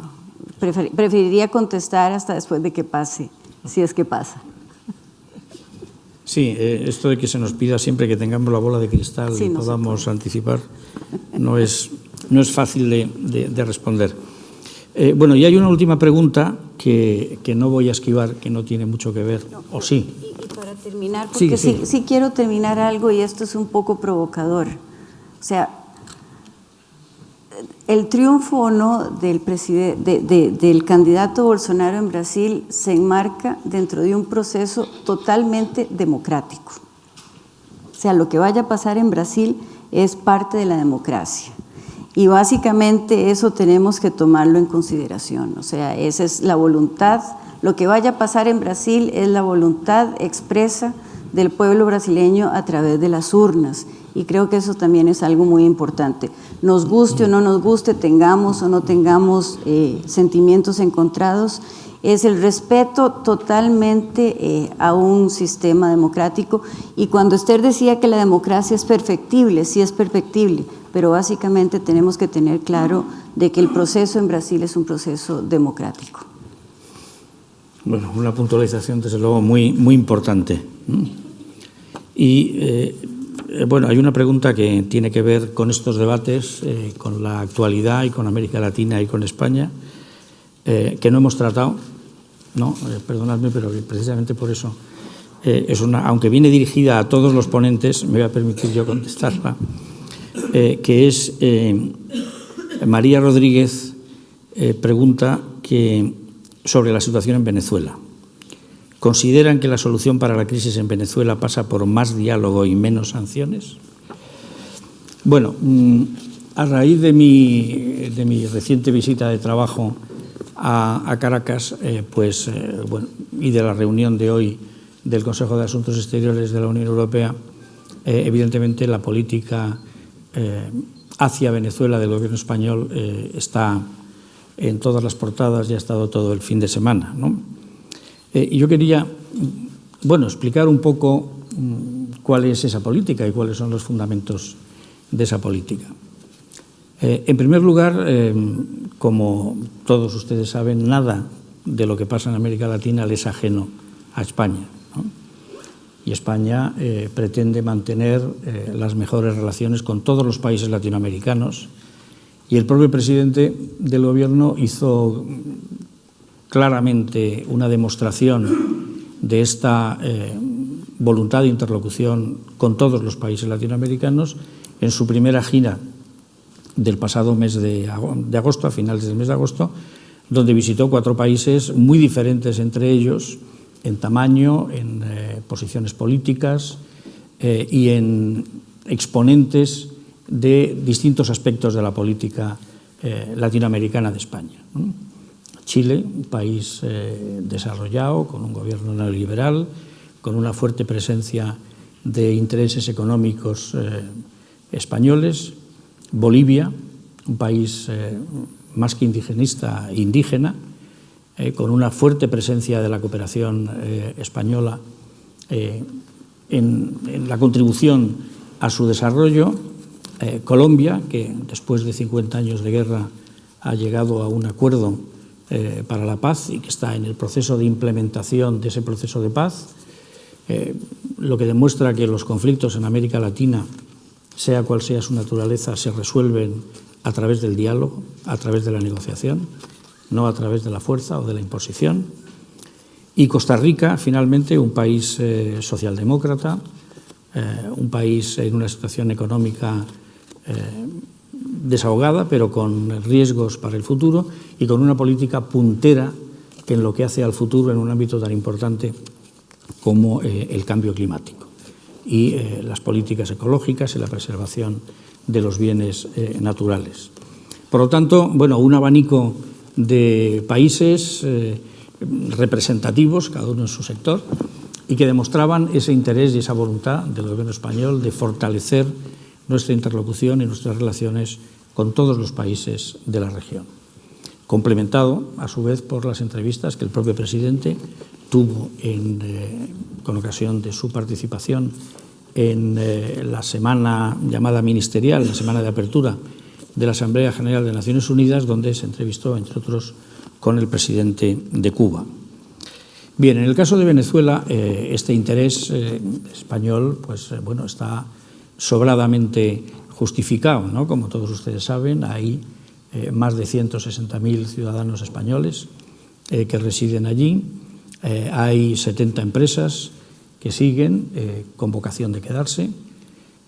Preferiría contestar hasta después de que pase, si es que pasa. Sí, esto de que se nos pida siempre que tengamos la bola de cristal y podamos anticipar no es fácil de responder. Bueno, y hay una última pregunta que no voy a esquivar, que no tiene mucho que ver, ¿o sí? Y para terminar, porque sí quiero terminar algo, y esto es un poco provocador. O sea, el triunfo o no del candidato Bolsonaro en Brasil se enmarca dentro de un proceso totalmente democrático. O sea, lo que vaya a pasar en Brasil es parte de la democracia. Y básicamente eso tenemos que tomarlo en consideración. O sea, esa es la voluntad. Lo que vaya a pasar en Brasil es la voluntad expresa del pueblo brasileño a través de las urnas. Y creo que eso también es algo muy importante. Nos guste o no nos guste, tengamos o no tengamos sentimientos encontrados, es el respeto totalmente a un sistema democrático. Y cuando Esther decía que la democracia es perfectible, sí es perfectible, pero básicamente tenemos que tener claro de que el proceso en Brasil es un proceso democrático. Bueno, una puntualización desde luego muy, muy importante. Y bueno, hay una pregunta que tiene que ver con estos debates, con la actualidad y con América Latina y con España, que no hemos tratado, ¿no? Perdonadme, pero precisamente por eso, aunque viene dirigida a todos los ponentes, me voy a permitir yo contestarla, que es María Rodríguez pregunta sobre la situación en Venezuela. ¿Consideran que la solución para la crisis en Venezuela pasa por más diálogo y menos sanciones? Bueno, a raíz de mi reciente visita de trabajo a Caracas, bueno, y de la reunión de hoy del Consejo de Asuntos Exteriores de la Unión Europea, evidentemente la política hacia Venezuela del gobierno español está en todas las portadas y ha estado todo el fin de semana, ¿no? Y yo quería, bueno, explicar un poco cuál es esa política y cuáles son los fundamentos de esa política. En primer lugar, como todos ustedes saben, nada de lo que pasa en América Latina le es ajeno a España, ¿no? Y España pretende mantener las mejores relaciones con todos los países latinoamericanos, y el propio presidente del gobierno hizo claramente una demostración de esta voluntad de interlocución con todos los países latinoamericanos en su primera gira del pasado mes de agosto, a finales del mes de agosto, donde visitó 4 países muy diferentes entre ellos en tamaño, en posiciones políticas y en exponentes de distintos aspectos de la política latinoamericana de España, ¿no? Chile, un país desarrollado, con un gobierno neoliberal, con una fuerte presencia de intereses económicos españoles. Bolivia, un país más que indigenista, indígena, con una fuerte presencia de la cooperación española en la contribución a su desarrollo. Colombia, que después de 50 años de guerra ha llegado a un acuerdo para la paz y que está en el proceso de implementación de ese proceso de paz, lo que demuestra que los conflictos en América Latina, sea cual sea su naturaleza, se resuelven a través del diálogo, a través de la negociación, no a través de la fuerza o de la imposición. Y Costa Rica, finalmente, un país socialdemócrata, un país en una situación económica desahogada, pero con riesgos para el futuro y con una política puntera que en lo que hace al futuro en un ámbito tan importante como el cambio climático y las políticas ecológicas y la preservación de los bienes naturales. Por lo tanto, bueno, un abanico de países representativos, cada uno en su sector, y que demostraban ese interés y esa voluntad del gobierno español de fortalecer nuestra interlocución y nuestras relaciones con todos los países de la región, complementado a su vez por las entrevistas que el propio presidente tuvo con ocasión de su participación en la semana llamada ministerial, la semana de apertura de la Asamblea General de Naciones Unidas, donde se entrevistó, entre otros, con el presidente de Cuba. Bien, en el caso de Venezuela, este interés español pues, bueno, está sobradamente justificado, ¿no? Como todos ustedes saben, hay más de 160.000 ciudadanos españoles que residen allí, hay 70 empresas que siguen con vocación de quedarse,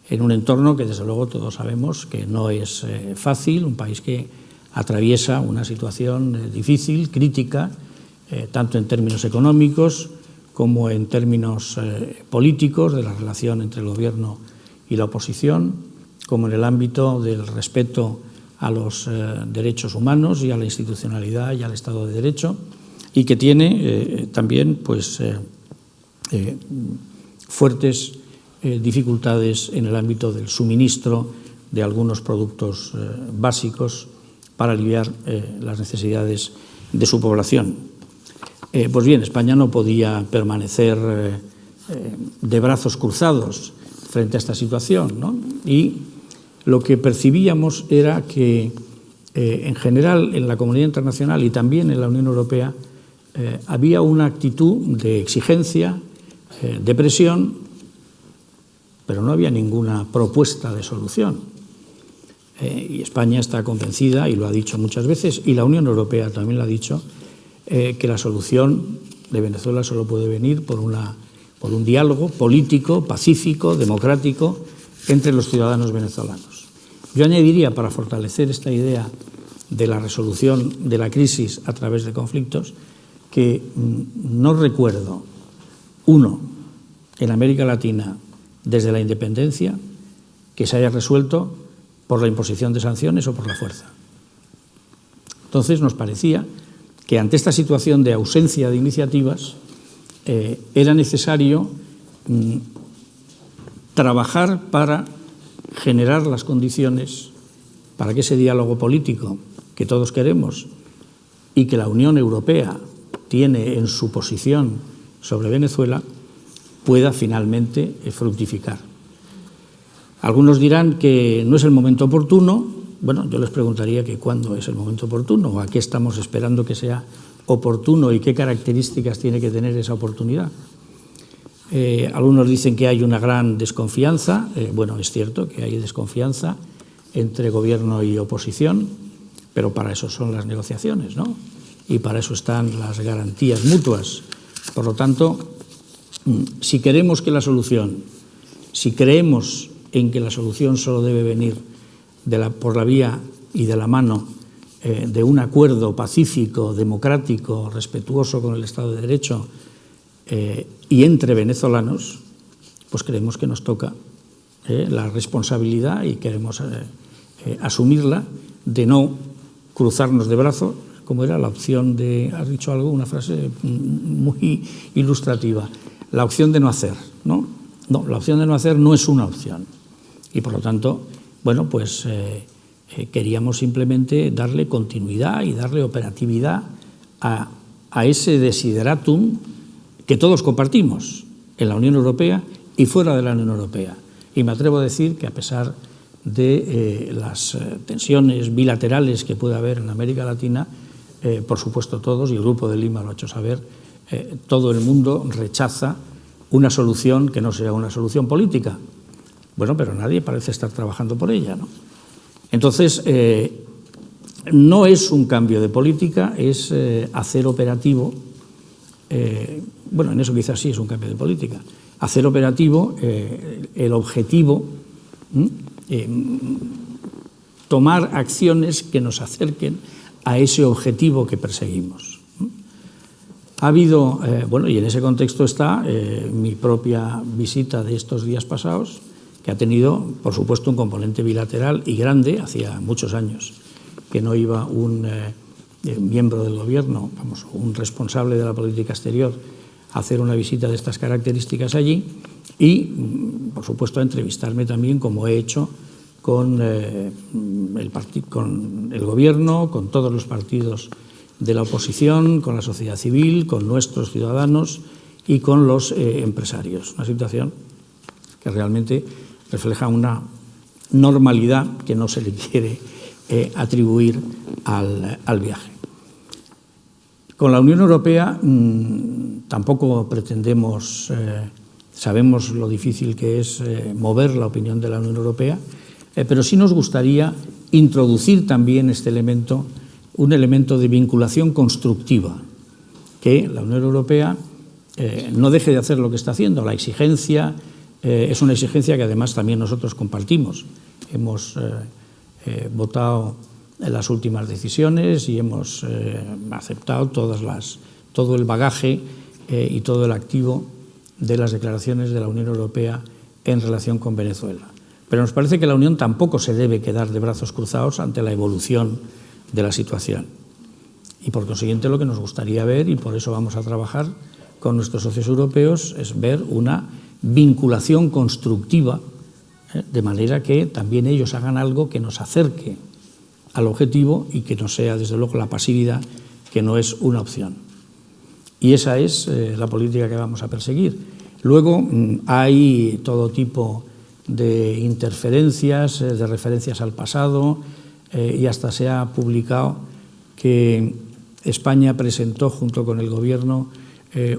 en un entorno que desde luego todos sabemos que no es fácil, un país que atraviesa una situación difícil, crítica, tanto en términos económicos como en términos políticos, de la relación entre el gobierno y la oposición, como en el ámbito del respeto a los derechos humanos y a la institucionalidad y al Estado de Derecho, y que tiene también pues, fuertes dificultades en el ámbito del suministro de algunos productos básicos para aliviar las necesidades de su población. Pues bien, España no podía permanecer de brazos cruzados frente a esta situación, ¿no? Y lo que percibíamos era que en general en la comunidad internacional y también en la Unión Europea había una actitud de exigencia, de presión, pero no había ninguna propuesta de solución. Y España está convencida, y lo ha dicho muchas veces, y la Unión Europea también lo ha dicho, que la solución de Venezuela solo puede venir por un diálogo político, pacífico, democrático, entre los ciudadanos venezolanos. Yo añadiría, para fortalecer esta idea de la resolución de la crisis a través de conflictos, que no recuerdo uno en América Latina desde la independencia que se haya resuelto por la imposición de sanciones o por la fuerza. Entonces nos parecía que ante esta situación de ausencia de iniciativas era necesario trabajar para generar las condiciones para que ese diálogo político que todos queremos y que la Unión Europea tiene en su posición sobre Venezuela pueda finalmente fructificar. Algunos dirán que no es el momento oportuno. Bueno, yo les preguntaría que cuándo es el momento oportuno, o a qué estamos esperando que sea oportuno y qué características tiene que tener esa oportunidad. Algunos dicen que hay una gran desconfianza. Bueno, es cierto que hay desconfianza entre gobierno y oposición, pero para eso son las negociaciones, ¿no? Y para eso están las garantías mutuas. Por lo tanto, si queremos que la solución, si creemos en que la solución solo debe venir por la vía y de la mano de un acuerdo pacífico, democrático, respetuoso con el Estado de Derecho y entre venezolanos, pues creemos que nos toca la responsabilidad y queremos asumirla de no cruzarnos de brazos, como era la opción de, has dicho algo, una frase muy ilustrativa, la opción de no hacer, ¿no? No, la opción de no hacer no es una opción. Y por lo tanto, bueno, pues queríamos simplemente darle continuidad y darle operatividad a ese desideratum que todos compartimos en la Unión Europea y fuera de la Unión Europea. Y me atrevo a decir que a pesar de las tensiones bilaterales que puede haber en América Latina, por supuesto todos, y el Grupo de Lima lo ha hecho saber, todo el mundo rechaza una solución que no sea una solución política. Bueno, pero nadie parece estar trabajando por ella, ¿no? Entonces, no es un cambio de política, es hacer operativo, bueno, en eso quizás sí es un cambio de política, hacer operativo el objetivo, tomar acciones que nos acerquen a ese objetivo que perseguimos. Ha habido, bueno, y en ese contexto está mi propia visita de estos días pasados, que ha tenido, por supuesto, un componente bilateral y grande. Hacía muchos años que no iba un miembro del gobierno, vamos, un responsable de la política exterior, a hacer una visita de estas características allí y, por supuesto, a entrevistarme también, como he hecho, con el gobierno, con todos los partidos de la oposición, con la sociedad civil, con nuestros ciudadanos y con los empresarios. Una situación que realmente refleja una normalidad que no se le quiere atribuir al viaje. Con la Unión Europea tampoco pretendemos, sabemos lo difícil que es mover la opinión de la Unión Europea, pero sí nos gustaría introducir también este elemento, un elemento de vinculación constructiva, que la Unión Europea no deje de hacer lo que está haciendo. La exigencia es una exigencia que además también nosotros compartimos. Hemos votado en las últimas decisiones y hemos aceptado todo el bagaje y todo el activo de las declaraciones de la Unión Europea en relación con Venezuela. Pero nos parece que la Unión tampoco se debe quedar de brazos cruzados ante la evolución de la situación. Y por consiguiente lo que nos gustaría ver, y por eso vamos a trabajar con nuestros socios europeos, es ver una vinculación constructiva, de manera que también ellos hagan algo que nos acerque al objetivo y que no sea, desde luego, la pasividad, que no es una opción. Y esa es la política que vamos a perseguir. Luego hay todo tipo de interferencias, de referencias al pasado, y hasta se ha publicado que España presentó junto con el Gobierno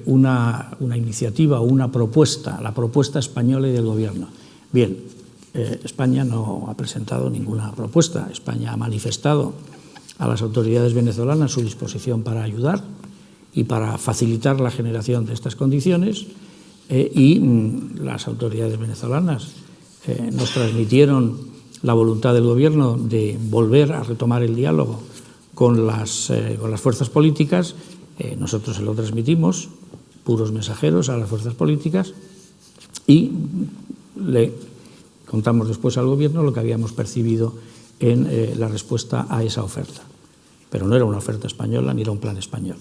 una iniciativa o una propuesta, la propuesta española y del Gobierno. Bien, España no ha presentado ninguna propuesta. España ha manifestado a las autoridades venezolanas su disposición para ayudar y para facilitar la generación de estas condiciones, y las autoridades venezolanas nos transmitieron la voluntad del Gobierno de volver a retomar el diálogo con las fuerzas políticas. Nosotros se lo transmitimos, puros mensajeros, a las fuerzas políticas, y le contamos después al Gobierno lo que habíamos percibido en la respuesta a esa oferta. Pero no era una oferta española ni era un plan español.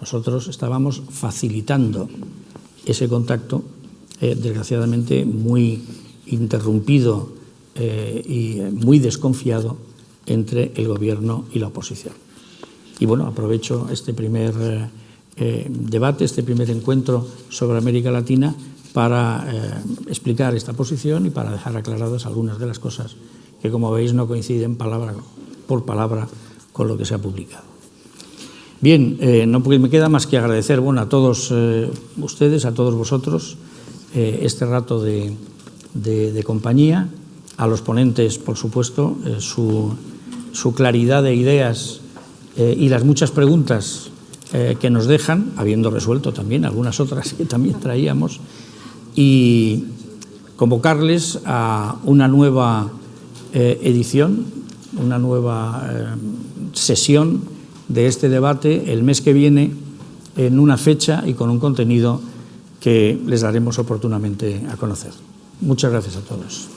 Nosotros estábamos facilitando ese contacto, desgraciadamente muy interrumpido y muy desconfiado entre el Gobierno y la oposición. Y bueno, aprovecho este primer debate, este primer encuentro sobre América Latina para explicar esta posición y para dejar aclaradas algunas de las cosas que, como veis, no coinciden palabra por palabra con lo que se ha publicado. Bien, no me queda más que agradecer a todos ustedes, a todos vosotros, este rato de compañía, a los ponentes, por supuesto, su claridad de ideas y las muchas preguntas que nos dejan, habiendo resuelto también algunas otras que también traíamos, y convocarles a una nueva edición, una nueva sesión de este debate el mes que viene, en una fecha y con un contenido que les daremos oportunamente a conocer. Muchas gracias a todos.